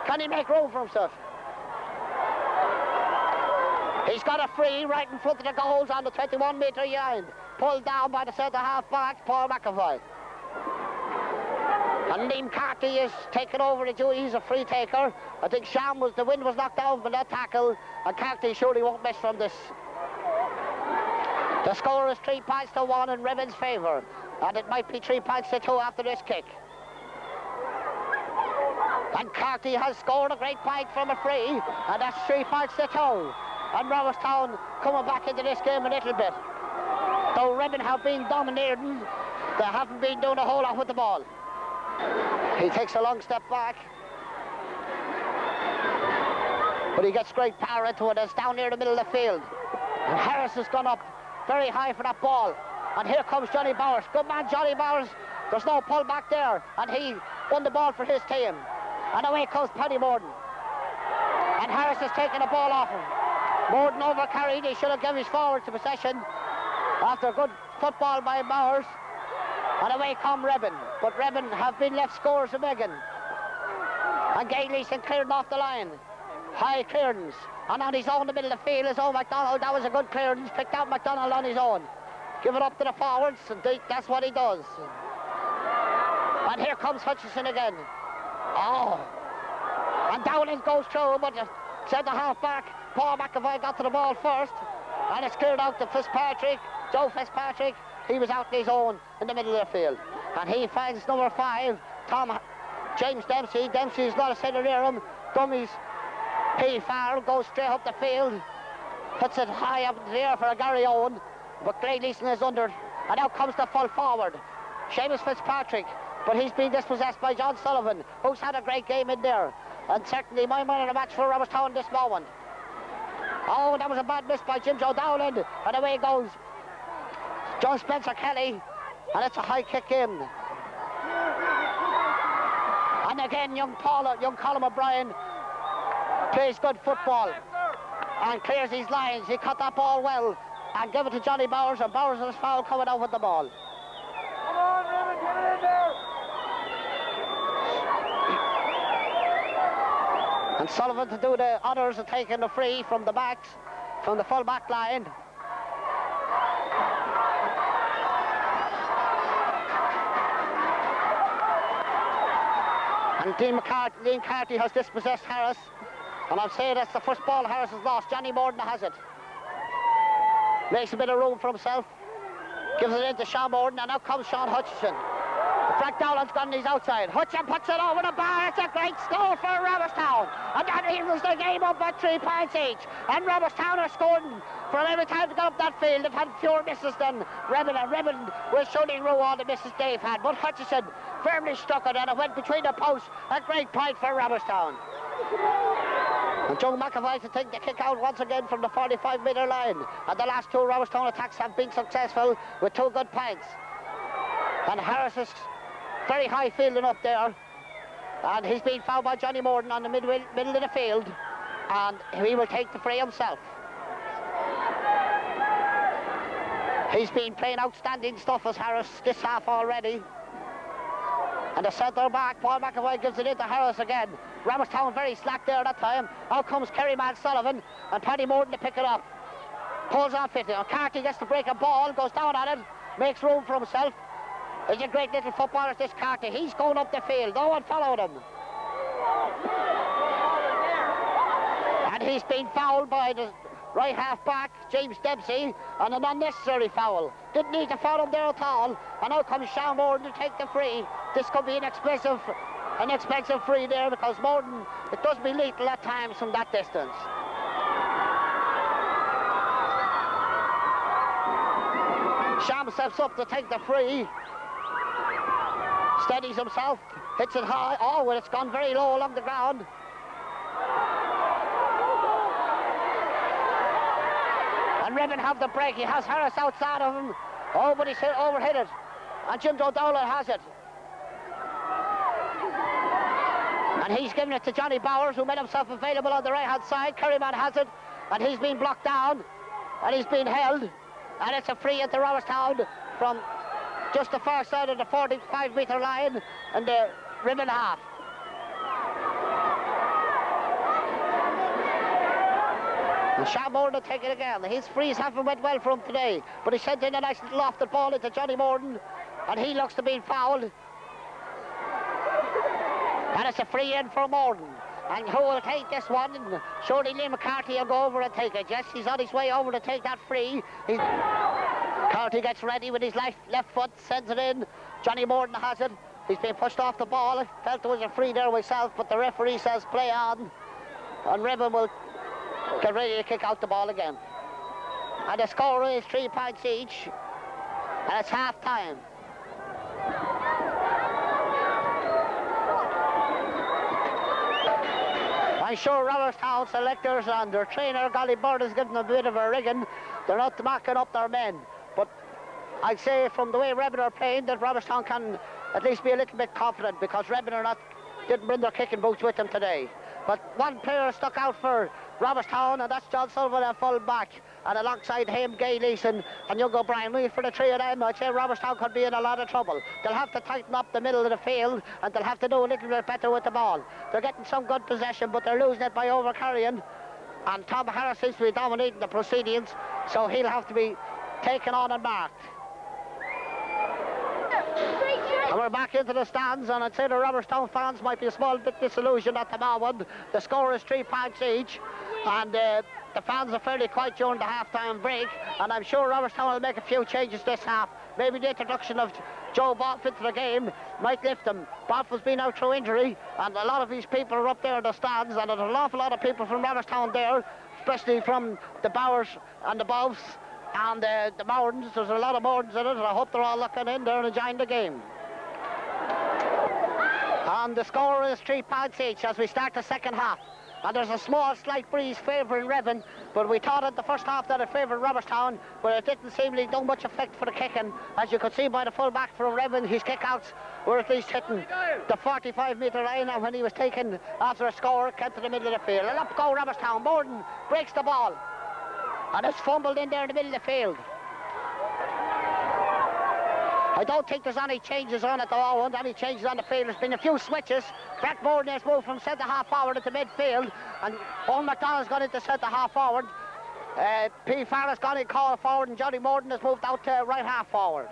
Can he make room for himself? He's got a free right in front of the goals on the 21-metre line. Pulled down by the centre half back, Paul McAvoy. And Liam Carty is taking over the duty. He's a free taker. I think the wind was knocked down from that tackle, and Carty surely won't miss from this. The score is 3 points to 1 in Rheban's favour, and it might be 3 points to 2 after this kick. And Carty has scored a great point from a free, and that's 3 points to 2. And Robertstown coming back into this game a little bit. Though Rheban have been dominating, they haven't been doing a whole lot with the ball. He takes a long step back. but he gets great power into it. It's down near the middle of the field. And Harris has gone up very high for that ball. And here comes Johnny Bowers. Good man, Johnny Bowers. There's no pull back there. And he won the ball for his team. And away comes Paddy Morden. And Harris has taken the ball off him. Morden overcarried. He should have given his forward to possession after good football by Bowers. And away come Rheban. But Rheban have been left scorers of Megan. And Gaileyson cleared off the line. High clearance. And on his own in the middle of the field is MacDonald. That was a good clearance. Picked out MacDonald on his own. Give it up to the forwards. And that's what he does. And here comes Hutchison again. Oh. And Dowling goes through, but the centre half back, Paul McAvoy, got to the ball first. And it's cleared out to Fitzpatrick. Joe Fitzpatrick. He was out on his own in the middle of the field. And he finds number 5, James Dempsey. Dempsey's got a centre near him. Dummies. P. Farrell goes straight up the field. Puts it high up in the air for a Gary Owen. But Gray Leeson is under. And now comes the full forward. Seamus Fitzpatrick. But he's been dispossessed by John Sullivan, who's had a great game in there. And certainly my man of the match for Robertstown this moment. Oh, that was a bad miss by Jim Joe Dowland. And away goes John Spencer Kelly. And it's a high kick in. And again, young Colin O'Brien plays good football and clears his lines. He cut that ball well and give it to Johnny Bowers, and Bowers has foul coming out with the ball. Come on, Rheban, get it in there. And Sullivan to do the honours of taking the free from the backs, from the full back line. And Dean Carty has dispossessed Harris. And I'm saying that's the first ball Harris has lost. Johnny Morden has it. Makes a bit of room for himself. Gives it into Sean Morden, and now comes Sean Hutchison. Frank Dowland's gone on his outside. Hutchison puts it over the bar. It's a great score for Robertstown. And that evens the game up by 3 points each. And Robertstown are scoring from every time they got up that field. They've had fewer misses than Rheban, and Rheban was shooting through all the misses they've had. But Hutchison firmly struck it, and it went between the posts. A great point for Robertstown. And Joe McAvoy to take the kick out once again from the 45-metre line. And the last 2 Robertstown attacks have been successful with 2 good points. And Harris is very high fielding up there. And he's been fouled by Johnny Morden on the middle of the field. And he will take the free himself. He's been playing outstanding stuff as Harris this half already. And the centre back, Paul McAvoy, gives it into Harris again. Robertstown very slack there that time. Out comes Kerryman Sullivan and Paddy Morden to pick it up. Pulls on 50. And Carty gets to break a ball, goes down on it, makes room for himself. He's a great little footballer, this Carty. He's going up the field. No one followed him. And he's been fouled by the right half back, James Dempsey, and an unnecessary foul. Didn't need to foul him there at all. And now comes Sean Morden to take the free. This could be an expensive free there, because Morden, it does be lethal at times from that distance. Sham steps up to take the free. Steadies himself, hits it high. Oh, well, it's gone very low along the ground. And Rheban have the break. He has Harris outside of him. Oh, but he's overhit it. And Jim Dowland has it. And he's giving it to Johnny Bowers, who made himself available on the right-hand side. Kerryman has it, and he's been blocked down, and he's been held. And it's a free into Robertstown from just the far side of the 45-metre line and the Rheban half. And Sean Morden will take it again. His frees haven't went well for him today, but he sent in a nice little lofted ball into Johnny Morden, and he looks to be fouled. And it's a free in for Morden. And who will take this one? And surely Lee McCarthy will go over and take it. Yes, he's on his way over to take that free. Carty gets ready with his left foot, sends it in. Johnny Morden has it. He's been pushed off the ball. I felt there was a free there myself, but the referee says play on. And Rheban will get ready to kick out the ball again. And the score is 3 points each. And it's half time. And I'm sure Robertstown selectors and their trainer, Golly Bird, has given them a bit of a rigging. They're not marking up their men. But I'd say from the way Rheban are playing that Robertstown can at least be a little bit confident, because Rheban didn't bring their kicking boots with them today. But one player stuck out for Robertstown, and that's John Sullivan at full back. And alongside him, Gay Leeson and Young O'Brien. Really, for the three of them, I'd say Robertstown could be in a lot of trouble. They'll have to tighten up the middle of the field, and they'll have to do a little bit better with the ball. They're getting some good possession, but they're losing it by overcarrying. And Tom Harris seems to be dominating the proceedings, so he'll have to be taken on and marked. And we're back into the stands, and I'd say the Robertstown fans might be a small bit disillusioned at the moment. The score is 3 points each, and the fans are fairly quiet during the half-time break, and I'm sure Robertstown will make a few changes this half. Maybe the introduction of Joe Boff into the game might lift them. Boff has been out through injury, and a lot of these people are up there in the stands, and there's an awful lot of people from Robertstown there, especially from the Bowers and the Bows and the Mourns. There's a lot of Mourns in it, and I hope they're all looking in there and enjoying the game. And the score is 3 points each as we start the second half. And there's a small slight breeze favouring Rheban, but we thought in the first half that it favoured Robertstown, but it didn't seem to do much effect for the kicking. As you could see by the full back from Rheban, his kick-outs were at least hitting the 45-metre line, and when he was taken after a score, it came to the middle of the field. And up go Robertstown. Morden breaks the ball, and it's fumbled in there in the middle of the field. I don't think there's any changes on at the moment, any changes on the field. There's been a few switches. Brett Morden has moved from centre-half forward into midfield, and Owen McDonald's gone into centre-half forward. P. Farrell's gone in call forward, and Johnny Morden has moved out to right-half forward.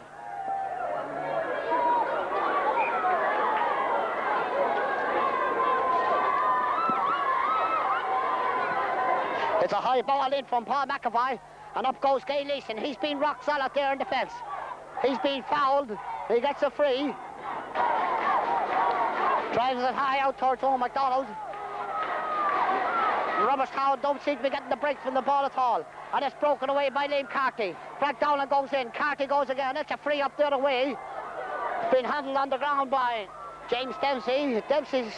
It's a high ball in from Paul McAvoy, and up goes Gay Leeson. He's been rock solid there in defence. He's been fouled. He gets a free. Drives it high out towards Owen McDonald. Robertstown don't seem to be getting the break from the ball at all. And it's broken away by Liam Carty. Frank Dowling goes in. Carty goes again. It's a free up the other way. It's been handled on the ground by James Dempsey. Dempsey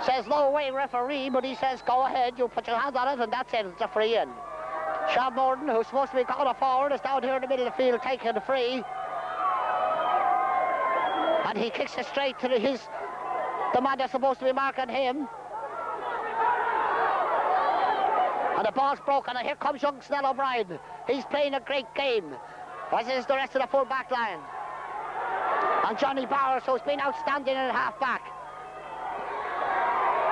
says no way, referee, but he says go ahead. You put your hands on it, and that's it. It's a free in. Sean Morden, who's supposed to be corner forward, is down here in the middle of the field taking the free. And he kicks it straight to the man that's supposed to be marking him. And the ball's broken, and here comes young Snell O'Brien. He's playing a great game, as is the rest of the full back line. And Johnny Bowers, who's been outstanding in half back.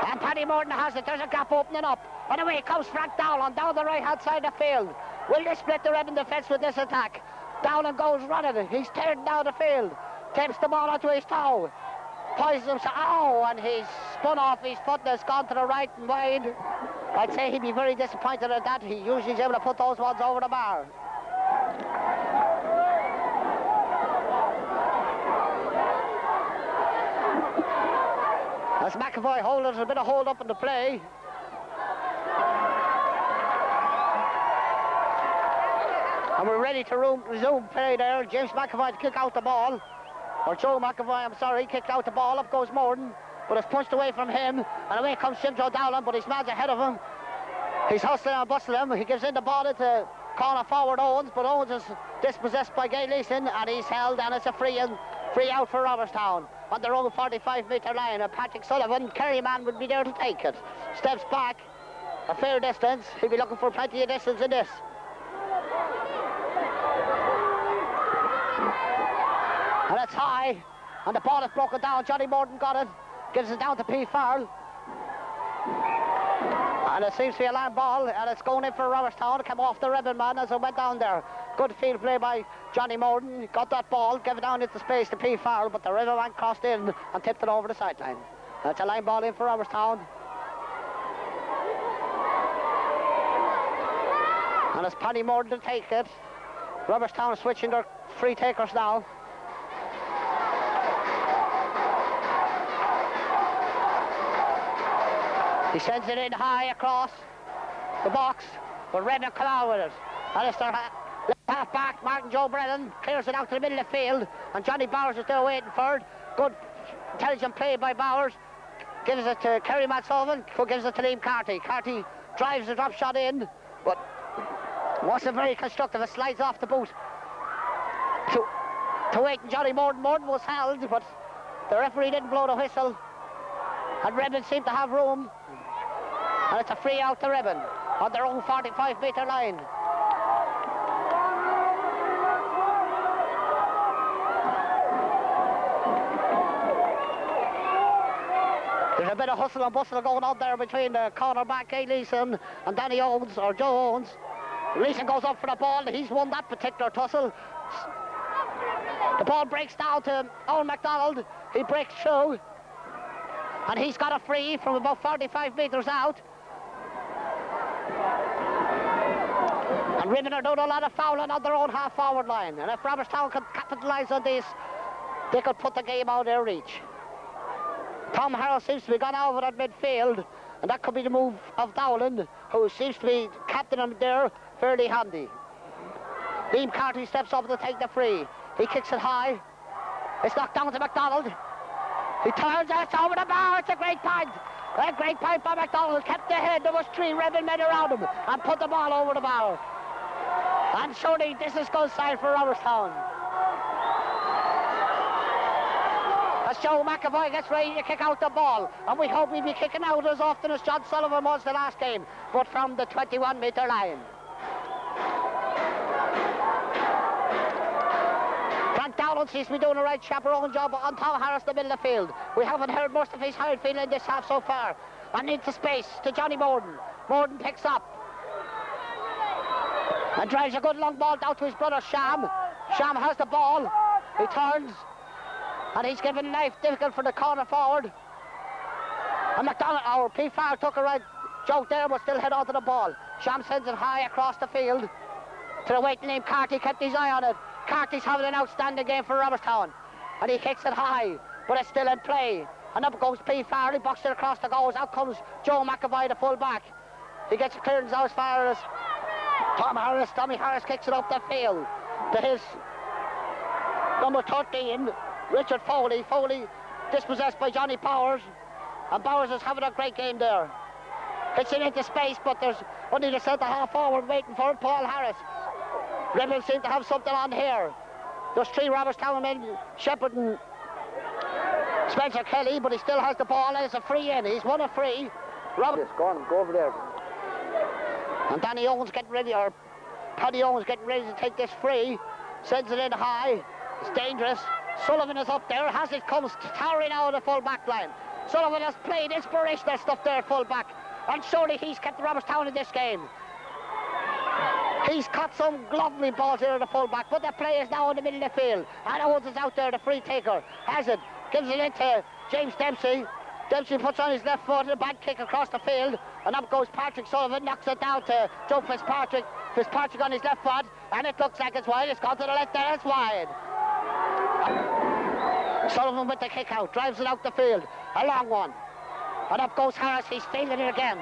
And Paddy Morton has it. There's a gap opening up. And away comes Frank Dowling down the right-hand side of the field. Will they split the Rheban defence with this attack? Dowling goes running. He's tearing down the field. Takes the ball onto his toe. Poisons himself. Oh, and he's spun off his foot and has gone to the right and wide. I'd say he'd be very disappointed at that. He usually is able to put those ones over the bar. As McAvoy holds a bit of hold up in the play. And we're ready to resume play there. James McAvoy to kick out the ball. Or Joe McAvoy, I'm sorry, kicked out the ball. Up goes Morden, but it's punched away from him. And away comes Jim Joe Dowling, but his man's ahead of him. He's hustling and bustling him. He gives in the ball into corner forward Owens, but Owens is dispossessed by Gay Leeson, and he's held, and it's a free out for Robertstown on their own 45-metre line. And Patrick Sullivan, Kerryman, would be there to take it. Steps back a fair distance. He'll be looking for plenty of distance in this. And it's high, and the ball is broken down. Johnny Morton got it, gives it down to P. Farrell. And it seems to be a line ball, and it's going in for Robertstown. It came off the Rheban man as it went down there. Good field play by Johnny Morton. Got that ball, gave it down into space to P. Farrell, but the Rheban man crossed in and tipped it over the sideline. That's a line ball in for Robertstown. And it's Paddy Morton to take it. Robertstown switching their free takers now. He sends it in high across the box, but Rheban come out with it. And it's their half back, Martin Joe Brennan, clears it out to the middle of the field, and Johnny Bowers is there waiting for it. Good intelligent play by Bowers. gives it to Kerry Sullivan, who gives it to Liam Carty. Carty drives the drop shot in, but wasn't very constructive. It slides off the boot to wait and Johnny Morden. Morden was held, but the referee didn't blow the whistle, and Rheban seemed to have room, and it's a free out to Rheban on their own 45-metre line. There's a bit of hustle and bustle going on there between the cornerback, Kay Leeson, and Danny Owens, or Joe Owens. Leeson goes up for the ball. He's won that particular tussle. The ball breaks down to Owen MacDonald. He breaks through, and he's got a free from about 45 metres out. And Rheban are doing a lot of fouling on their own half-forward line. And if Robertstown could capitalise on this, they could put the game out of their reach. Tom Harrell seems to be gone over at midfield, and that could be the move of Dowland, who seems to be captain him there fairly handy. Liam Carty steps up to take the free. He kicks it high. It's knocked down to MacDonald. He turns, it's over the bar. It's a great point. A great point by MacDonald. Kept the head. There was 3 Rheban men around him and put the ball over the bar. And surely this is good side for Robertstown. As Joe McAvoy gets ready to kick out the ball, and we hope he'll be kicking out as often as John Sullivan was the last game, but from the 21-metre line. Frank Dowland seems to be doing a right chaperone job on Tom Harris in the middle of the field. We haven't heard most of his hard feeling in this half so far. And into space to Johnny Morden. Morden picks up and drives a good long ball down to his brother Sham. Sham has the ball. He turns, and he's given life difficult for the corner forward. And MacDonald, our P. Farr took a right joke there, but still head on to the ball. Sham sends it high across the field to the waiting name Carty, kept his eye on it. Carty's having an outstanding game for Robertstown, and he kicks it high, but it's still in play. And up goes P. Farr, he boxes it across the goals. Out comes Joe McAvoy, the full back. He gets a clearance out as far as Tom Harris. Tommy Harris kicks it up the field to his number 13, Richard Foley. Foley dispossessed by Johnny Powers, and Powers is having a great game there. Gets it into space, but there's only the centre half forward waiting for it, Paul Harris. Rheban seem to have something on here. There's 3 Robertstown men, Shepherd and Spencer Kelly, but he still has the ball, and it's a free in. He's won a free. Yes, go on, go over there. And Danny Owens getting ready, or Paddy Owens getting ready to take this free. Sends it in high. It's dangerous. Sullivan is up there. Has it, comes towering out of the full back line. Sullivan has played inspirational stuff there at full back, and surely he's kept Robertstown in this game. He's caught some lovely balls here at the full back, but the play is now in the middle of the field. And Owens is out there, the free taker. Has it, gives it into James Dempsey. Dempsey puts on his left foot, a bad kick across the field, and up goes Patrick Sullivan, knocks it down to Joe Fitzpatrick. Fitzpatrick on his left foot, and it looks like it's wide. It's gone to the left there, it's wide. Sullivan with the kick out, drives it out the field, a long one. And up goes Harris, he's fielding it again.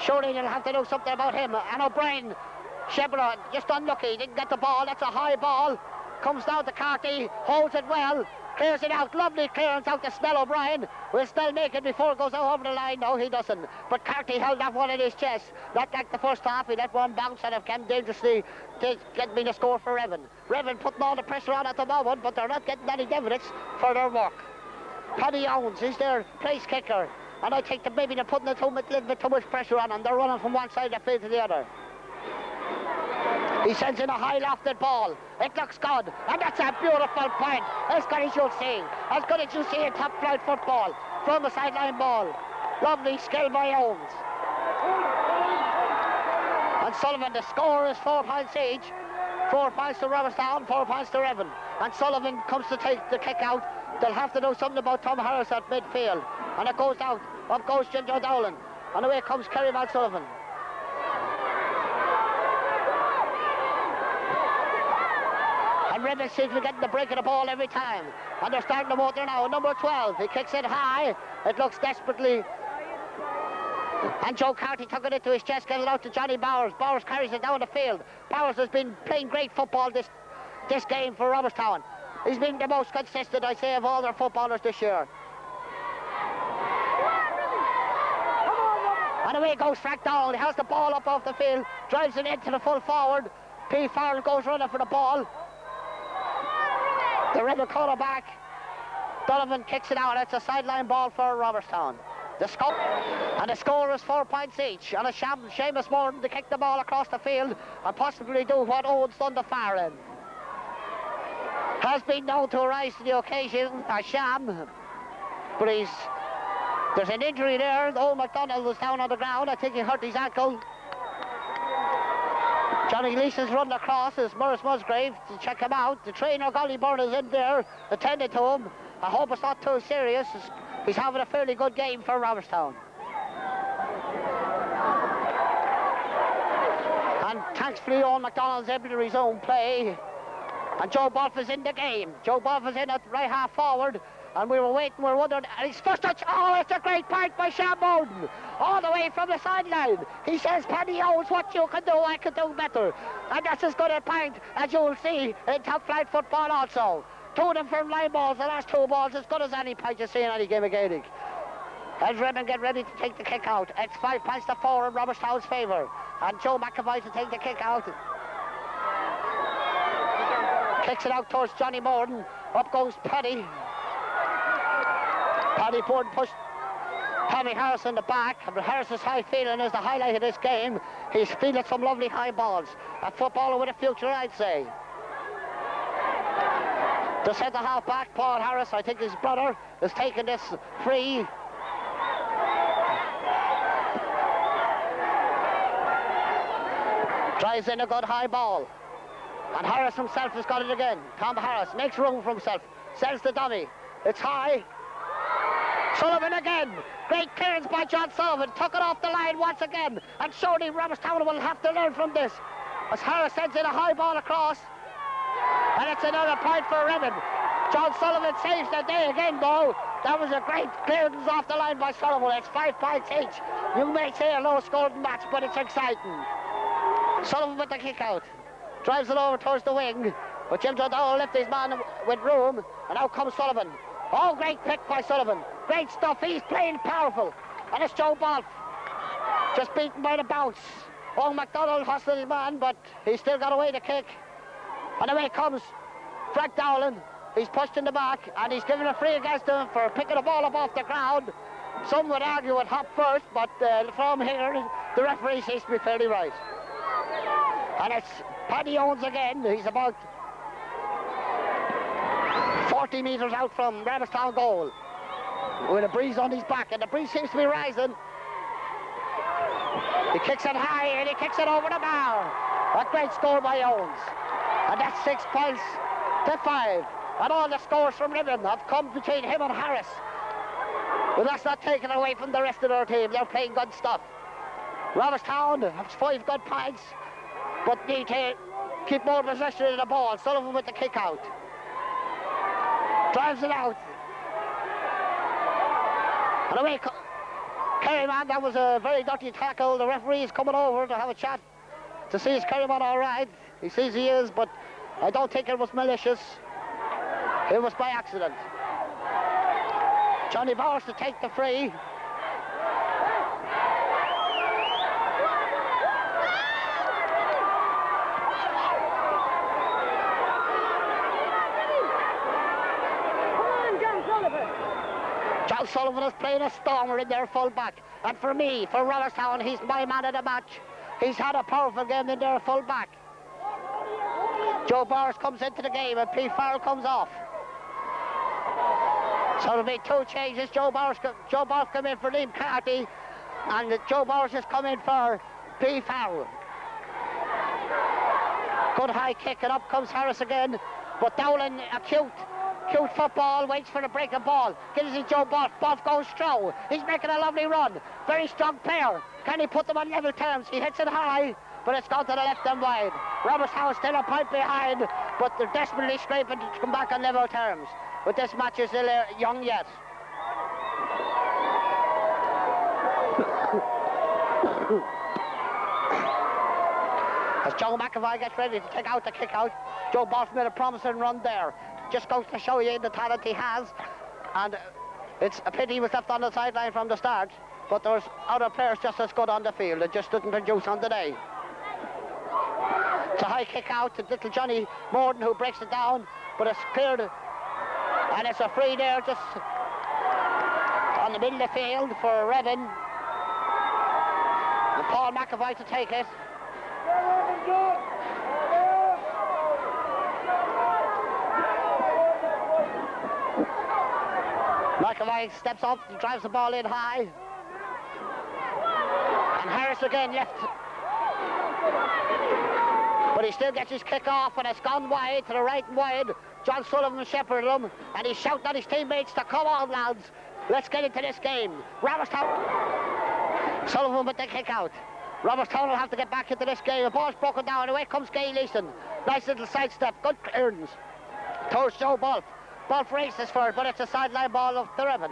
Surely they'll have to do something about him. And O'Brien, Shepard, just unlucky, didn't get the ball. That's a high ball. Comes down to Carty, holds it well, clears it out. Lovely clearance out to Snell O'Brien. Will Snell make it before it goes out over the line? No, he doesn't. But Carty held that one in his chest. Not like the first half. He let one bounce and it came dangerously to get me the score for Rheban. Rheban putting all the pressure on at the moment, but they're not getting any dividends for their work. Paddy Owens is their place kicker, and I think that maybe they're putting a little bit too much pressure on him. They're running from one side of the field to the other. He sends in a high lofted ball. It looks good, and that's a beautiful point. As good as you'll see. As good as you see in top flight football. From a sideline ball. Lovely skill by Owens. And Sullivan, the score is 4 points each. 4 points to Robertstown, 4 points to Rheban. And Sullivan comes to take the kick out. They'll have to do something about Tom Harris at midfield. And it goes out. Up goes Ginger Dowland. And away comes Kerry Sullivan. And Rheban seems to be getting the break of the ball every time. And they're starting the motor now. Number 12, he kicks it high. It looks desperately. And Joe Carty took it into his chest, gets it out to Johnny Bowers. Bowers carries it down the field. Bowers has been playing great football this game for Robertstown. He's been the most consistent, I say, of all their footballers this year. And away goes Frank Down. He has the ball up off the field, drives it into the full forward. P. Farrell goes running for the ball. The Rheban corner back. Donovan kicks it out. It's a sideline ball for Robertstown. The score is 4 points each. And a Seamus Morton to kick the ball across the field and possibly do what Owen's done the far end. Has been known to rise to the occasion, a sham, but there's an injury there. Owen McDonald was down on the ground. I think he hurt his ankle. Johnny Leeson's running across as Morris Musgrave to check him out. The trainer, Golly Byrne, is in there attending to him. I hope it's not too serious. He's having a fairly good game for Robertstown. And thankfully, Owen McDonald's able to resume play. And Joe Bolf is in the game. Joe Bolf is in at right half forward. And we were waiting, we're wondering, and his first touch, oh, it's a great point by Sean Bowden, all the way from the sideline. He says, Paddy Owens, what you can do, I can do better. And that's as good a point as you'll see in top flight football also. 2 of them from line balls, the last 2 balls, as good as any point you see in any game of Gaelic. As Rheban get ready to take the kick out. It's 5 points to 4 in Robertstown's favour. And Joe McAvoy to take the kick out. Kicks it out towards Johnny Morton. Up goes Paddy. Paddy Borden pushed Tommy Harris in the back. Harris's high feeling is the highlight of this game. He's feeling some lovely high balls. A footballer with a future, I'd say. The centre half back, Paul Harris, I think his brother, is taking this free. Drives in a good high ball. And Harris himself has got it again. Tom Harris makes room for himself. Sends the dummy. It's high. Sullivan again. Great clearance by John Sullivan. Took it off the line once again. And surely Robertstown will have to learn from this. As Harris sends in a high ball across. And it's another point for Rheban. John Sullivan saves the day again, though. That was a great clearance off the line by Sullivan. It's 5 points each. You may say a low-scoring match, but it's exciting. Sullivan with the kick out. Drives it over towards the wing. But Jim O'Dowell left his man with room. And out comes Sullivan. Oh, great pick by Sullivan. Great stuff. He's playing powerful. And it's Joe Bolf. Just beaten by the bounce. Oh, McDonald hustled his man, but he's still got away the kick. And away comes Frank Dowling. He's pushed in the back, and he's given a free against him for picking the ball up off the ground. Some would argue it hopped first, but from here, the referee seems to be fairly right. And it's Paddy Owens again. He's about 40 metres out from Robertstown goal with a breeze on his back, and the breeze seems to be rising. He kicks it high and he kicks it over the bar. A great score by Owens. And that's 6 points to 5. And all the scores from Rheban have come between him and Harris. But that's not taken away from the rest of their team. They're playing good stuff. Robertstown has 5 good points, but need to keep more possession of the ball. Sullivan with the kick out. Drives it out. And away Kerryman, that was a very dirty tackle. The referee is coming over to have a chat to see is Kerryman all right. He says he is, but I don't think it was malicious. It was by accident. Johnny Bowers to take the free. John Sullivan is playing a stormer in their full back. And for me, for Robertstown, he's my man of the match. He's had a powerful game in their full back. Joe Bowers comes into the game and P. Farrell comes off. So there'll be 2 changes. Joe Bowers come in for Liam Carty, and Joe Bowers has come in for P. Farrell. Good high kick, and up comes Harris again. But Dowling, cute football, waits for the break of ball. Gives it Joe Bolf. Bolf goes through. He's making a lovely run. Very strong player. Can he put them on level terms? He hits it high, but it's gone to the left and wide. Robertstown still a point behind, but they're desperately scraping to come back on level terms. But this match is still young yet. As Joe McAvoy gets ready to take out the kick out, Joe Bolf made a promising run there. Just goes to show you the talent he has, and it's a pity he was left on the sideline from the start. but there's other players just as good on the field. It just didn't produce on the day. It's a high kick out to little Johnny Morden, who breaks it down, but it's cleared, and it's a free there just on the middle of the field for Rheban. And Paul McAvoy to take it. McAvoy steps up, drives the ball in high. And Harris again left. But he still gets his kick off, and it's gone wide, to the right and wide. John Sullivan shepherded him, and he's shouting at his teammates to come on, lads. Let's get into this game. Robertstown. Sullivan with the kick out. Robertstown will have to get back into this game. The ball's broken down, and away comes Gay Leeson. Nice little sidestep, good clearance. Towards Joe Bulf. Bulf races for it, but it's a sideline ball of the Rheban.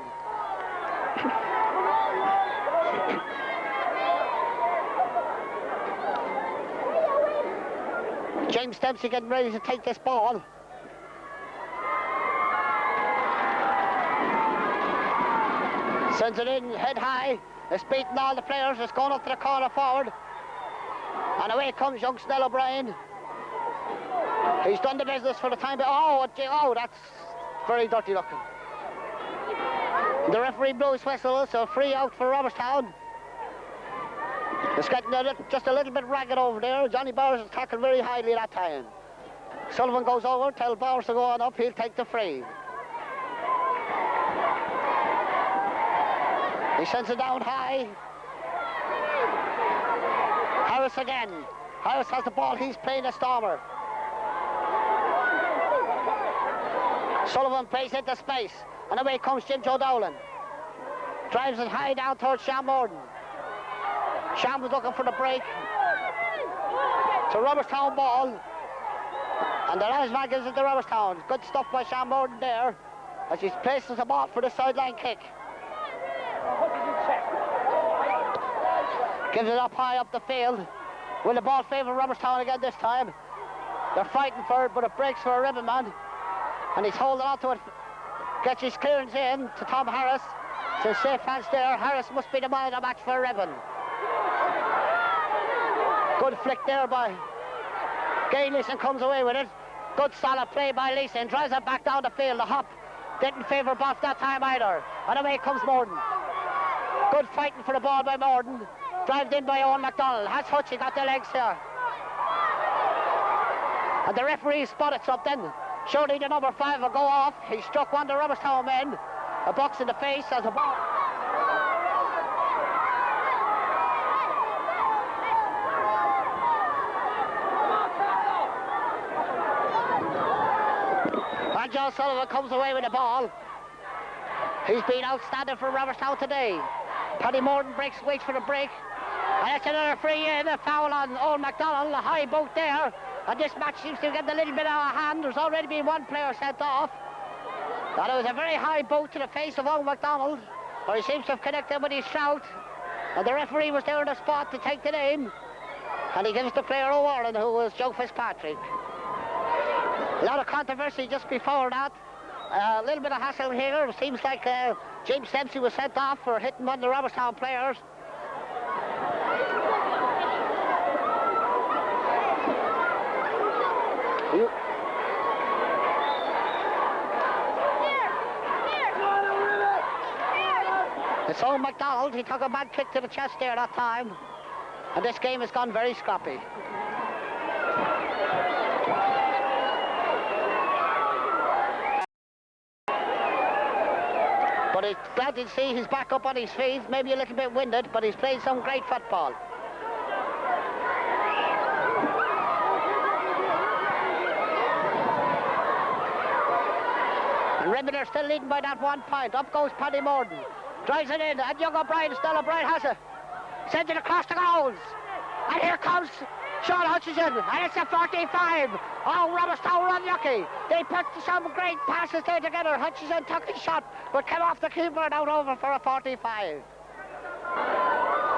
James Dempsey getting ready to take this ball. Sends it in, head high. It's beating all the players. It's going up to the corner forward. And away comes young Snell O'Brien. He's done the business for the time. Oh, that's very dirty looking. The referee blew his whistle, so free out for Robertstown. It's getting just a little bit ragged over there. Johnny Bowers is tackling very highly that time. Sullivan goes over, tells Bowers to go on up. He'll take the free. He sends it down high. Harris again. Harris has the ball. He's playing a stormer. Sullivan plays into space. And away comes Jim Joe Dowling. Drives it high down towards Sean Morden. Sean was looking for the break. It's a Robertstown ball. And the last man gives it to Robertstown. Good stuff by Sean Morden there, as he places the ball for the sideline kick. Gives it up high up the field. Will the ball favour Robertstown again this time? They're fighting for it, but it breaks for a Rheban man. And he's holding on to it. Gets his clearance in to Tom Harris. It's a safe hands there. Harris must be the man of the match for Rheban. Good flick there by Gay Leeson, comes away with it. Good solid play by Leeson. Drives it back down the field. The hop didn't favour Buff that time either. And away comes Morden. Good fighting for the ball by Morden. Driven in by Owen MacDonald. Has Hutchie got the legs here? And the referee spotted something. Surely the number 5 will go off. He struck one of the Robertstown men. A box in the face as a ball. And John Sullivan comes away with the ball. He's been outstanding for Robertstown today. Paddy Morden waits for the break. And it's another free in, a foul on Owen MacDonald, a high boot there. And this match seems to get a little bit out of hand. There's already been one player sent off. And it was a very high boot to the face of Owen MacDonald, where he seems to have connected with his shout. And the referee was there on the spot to take the name. And he gives the player a warning, who was Joe Fitzpatrick. A lot of controversy just before that. A little bit of hassle here. It seems like James Dempsey was sent off for hitting one of the Robertstown players. It's Owen MacDonald. He took a bad kick to the chest there that time. And this game has gone very scrappy. But it's glad to see he's back up on his feet, maybe a little bit winded, but he's played some great football. And Rheban are still leading by that 1 point. Up goes Paddy Morden. Drives it in, and young O'Brien, Snell O'Brien has it. Sends it across the goals. And here comes Sean Hutchison, and it's a 45. Oh, Robertstown were unlucky. They put some great passes there together. Hutchison took his shot, but came off the keeper and out over for a 45.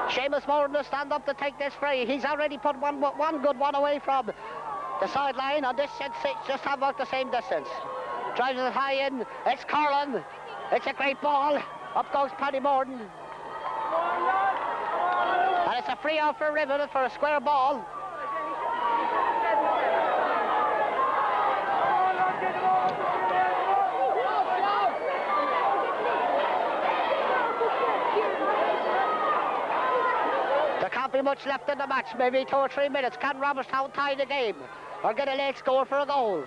Seamus Morden will stand up to take this free. He's already put one good one away from the sideline, and this should just have about the same distance. Drives it high in. It's Carlin. It's a great ball. Up goes Paddy Morden. it's a free out for Rheban for a square ball. There can't be much left in the match, maybe 2 or 3 minutes. Can Robertstown tie the game or get a late score for a goal?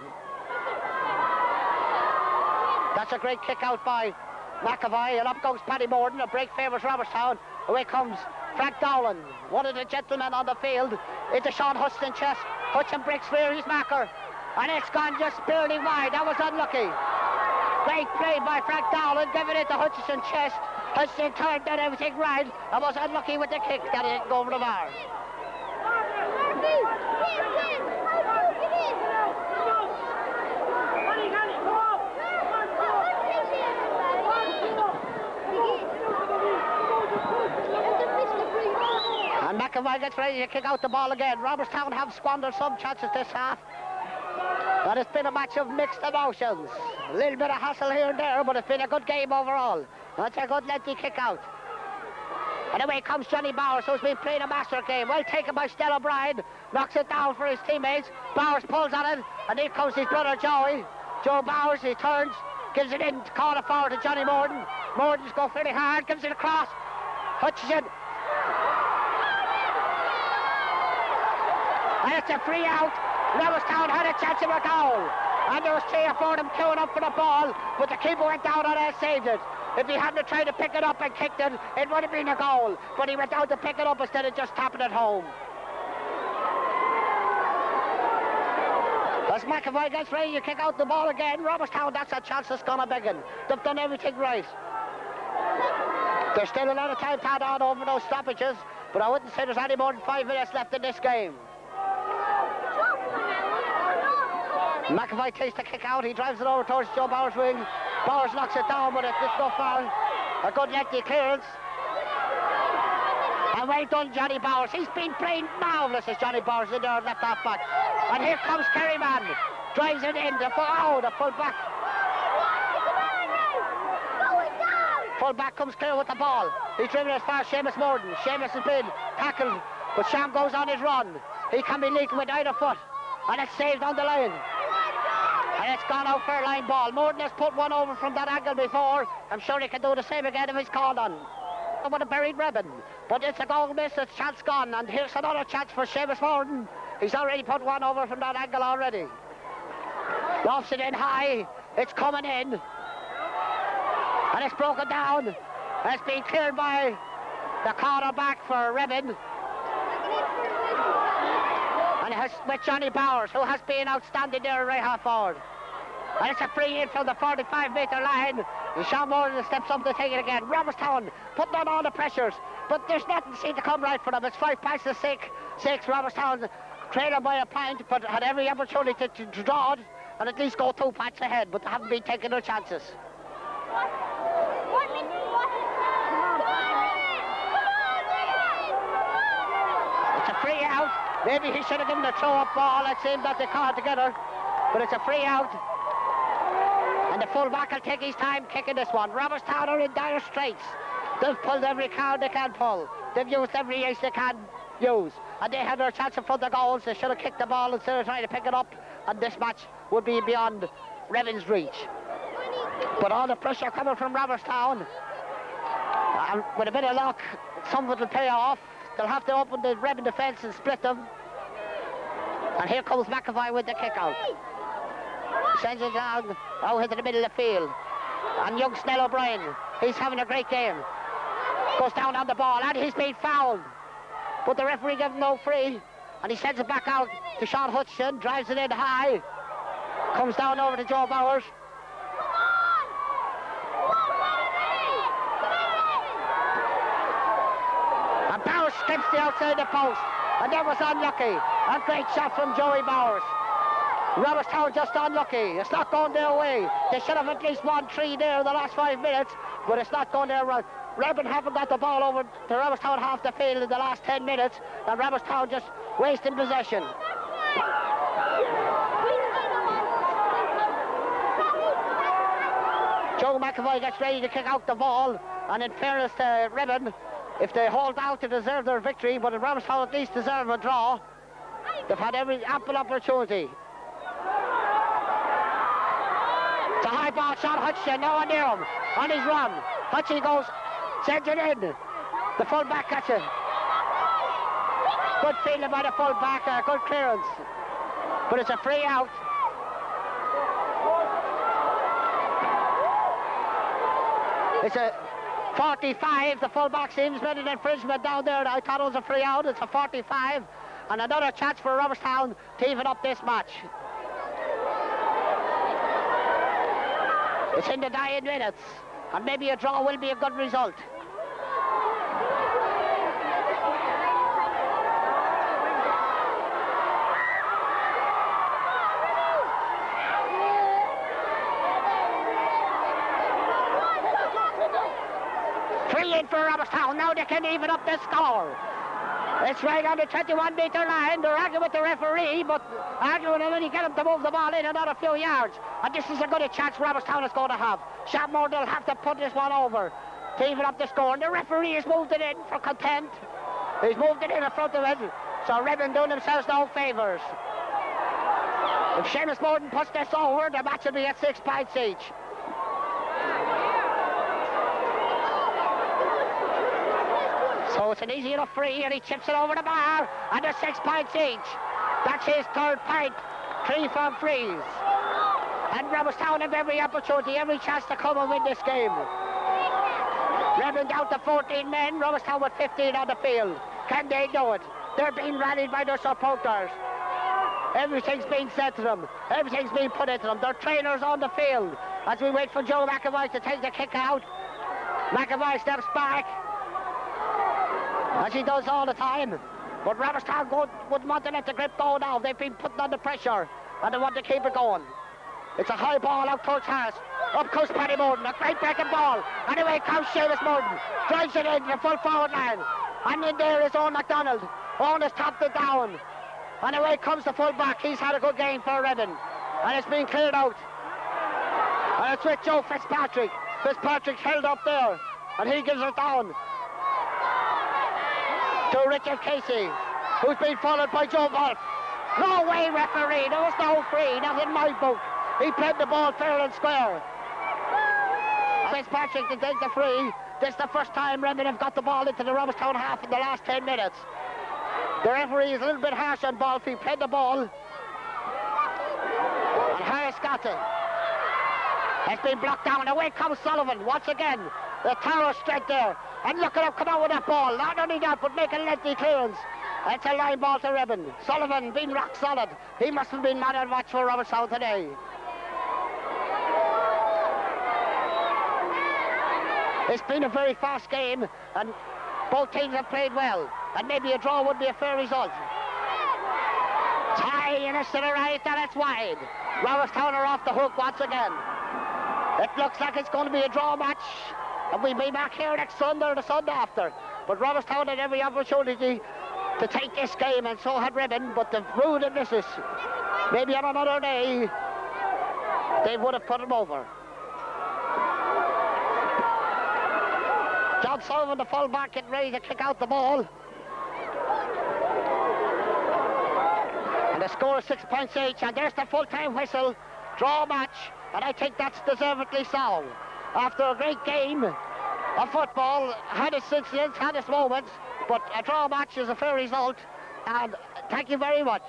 That's a great kick out by McAvoy, and up goes Paddy Morden. A break favours Robertstown. Away comes Frank Dowland, one of the gentlemen on the field, into Sean Hutchin's chest. Hutchin breaks clear his marker, and it's gone just barely wide. That was unlucky. Great play by Frank Dowland, giving it to Hutchin's chest. Hutchin turned, did everything right, and was unlucky with the kick that it didn't go over the bar. And McAvoy gets ready to kick out the ball again. Robertstown have squandered some chances this half. And it's been a match of mixed emotions. A little bit of hassle here and there, but it's been a good game overall. That's a good lengthy kick out. And away comes Johnny Bowers, who's been playing a master game. Well taken by Stella O'Brien. Knocks it down for his teammates. Bowers pulls on it, and here comes his brother Joey. Joe Bowers, he turns, gives it in to corner forward to Johnny Morden. Morden's go fairly hard, gives it across. Hutchinson. And it's a free out. Robertstown had a chance of a goal. And there was 3 or 4 of them queuing up for the ball, but the keeper went down and saved it. If he hadn't tried to pick it up and kicked it, it would have been a goal. But he went down to pick it up instead of just tapping it home. As McAvoy gets ready to kick out the ball again, Robertstown, that's a chance that's gone a begging. They've done everything right. There's still a lot of time to add on over those stoppages, but I wouldn't say there's any more than 5 minutes left in this game. McAvoy takes the kick out, he drives it over towards Joe Bowers' wing. Bowers knocks it down, but it's no foul. A good lengthy clearance. And well done, Johnny Bowers. He's been playing marvellous as Johnny Bowers in there left half back. And here comes Kerryman. Drives it in, the full back. Full back comes clear with the ball. He's driven as far as Seamus Morden. Seamus has been tackled, but Sham goes on his run. He can be leaking with either foot. And it's saved on the line. And it's gone out for a line ball. Morden has put one over from that angle before. I'm sure he can do the same again if he's called on. I would have buried Rheban. But it's a goal miss, it's chance gone. And here's another chance for Seamus Morden. He's already put one over from that angle already. Lofts it in high. It's coming in. And it's broken down. And it's been cleared by the corner back for Rheban. And it's with Johnny Bowers, who has been outstanding there right half forward. And it's a free in from the 45-metre line. And Sean Morden steps up to take it again. Robertstown putting on all the pressures, but there's nothing seemed to come right for them. It's 5 past the 6. Robertstown trailing by a point, but had every opportunity to draw it and at least go 2 points ahead, but they haven't been taking their chances. It's a free out. Maybe he should have given a throw-up ball. It seemed that they caught together, but it's a free out. And the full-back will take his time kicking this one. Robertstown are in dire straits. They've pulled every card they can pull. They've used every ace they can use. And they had their chance in front of goals. They should have kicked the ball instead of trying to pick it up. And this match would be beyond Rheban's reach. But all the pressure coming from Robertstown. And with a bit of luck, some of it will pay off. They'll have to open the Rheban defence and split them. And here comes McAvoy with the kick out. Sends it down out into the middle of the field. And young Snell O'Brien, he's having a great game. Goes down on the ball and he's been fouled. But the referee gave him no free. And he sends it back out to Sean Hutchin, drives it in high. Comes down over to Joe Bowers. And Bowers skips the outside the post. And that was unlucky. A great shot from Joey Bowers. Robertstown just unlucky. It's not going their way. They should have at least won 3 there in the last 5 minutes, but it's not going their way. Rheban haven't got the ball over to Robertstown half the field in the last 10 minutes, and Robertstown just wasting possession. Joe McAvoy gets ready to kick out the ball, and in fairness to Rheban, if they hold out to deserve their victory, but Robertstown at least deserve a draw. They've had every ample opportunity. It's a high ball shot, Hutchinson, no one near him, on his run. Hutchinson goes, sends it in. The full-back catches. Good fielding by the full-back, good clearance. But it's a free out. It's a 45, the full-back seems made an infringement down there. I thought it was a free out, it's a 45. And another chance for Robertstown to even up this match. It's in the dying minutes, and maybe a draw will be a good result. Free in for Robertstown, now they can even up the score. It's right on the 21-metre line. They're arguing with the referee, but arguing and then you get him to move the ball in another few yards. And this is a good chance Robertstown is going to have. Shatmore, they'll have to put this one over to even up the score. And the referee has moved it in for contempt. He's moved it in front of it. So Rheban doing themselves no favours. If Seamus Morton puts this over, the match will be at 6 points each. So it's an easy enough free, and he chips it over the bar, and there's 6 points each. That's his third point, 3 from frees. And Robertstown have every opportunity, every chance to come and win this game. Rheban down to 14 men, Robertstown with 15 on the field. Can they do it? They're being rallied by their supporters. Everything's being said to them. Everything's being put into them. Their trainers on the field. As we wait for Joe McAvoy to take the kick out. McAvoy steps back, as he does all the time. But Robertstown wouldn't want to let the grip go now. They've been putting under pressure, and they want to keep it going. It's a high ball out towards Harris. Up comes Paddy Morton, a great breaking ball. Anyway comes Seamus Morton. Drives it into the full forward line. And in there is Owen MacDonald. Owen has topped it down. And away comes the full back. He's had a good game for Rheban. And it's been cleared out. And it's with Joe Fitzpatrick. Fitzpatrick held up there. And he gives it down to Richard Casey, who's been followed by Joe Wolf. No way, referee. There was no free. Not in my book. He played the ball fair and square. Fitzpatrick to take the free. This is the first time Rheban have got the ball into the Robertstown half in the last 10 minutes. The referee is a little bit harsh on Wolf. He played the ball. And Harris got it. It's been blocked down. Away comes Sullivan once again. The tower straight there. And look at him come out with that ball. Not only that, but make a lengthy clearance. It's a line ball to Rheban. Sullivan being rock solid. He must have been man of the match for Robertstown today. It's been a very fast game, and both teams have played well. And maybe a draw would be a fair result. Tie, and it's to the right, and it's wide. Robertstown are off the hook once again. It looks like it's going to be a draw match. And we'll be back here next Sunday or the Sunday after. But Robertstown had every opportunity to take this game, and so had Rheban, but they've ruined and misses. Maybe on another day, they would have put him over. John Sullivan, the full-back, getting ready to kick out the ball. And the score is 6 points each, and there's the full-time whistle. Draw match, and I think that's deservedly so. After a great game of football, had its incidents, had its moments, but a draw match is a fair result, and thank you very much.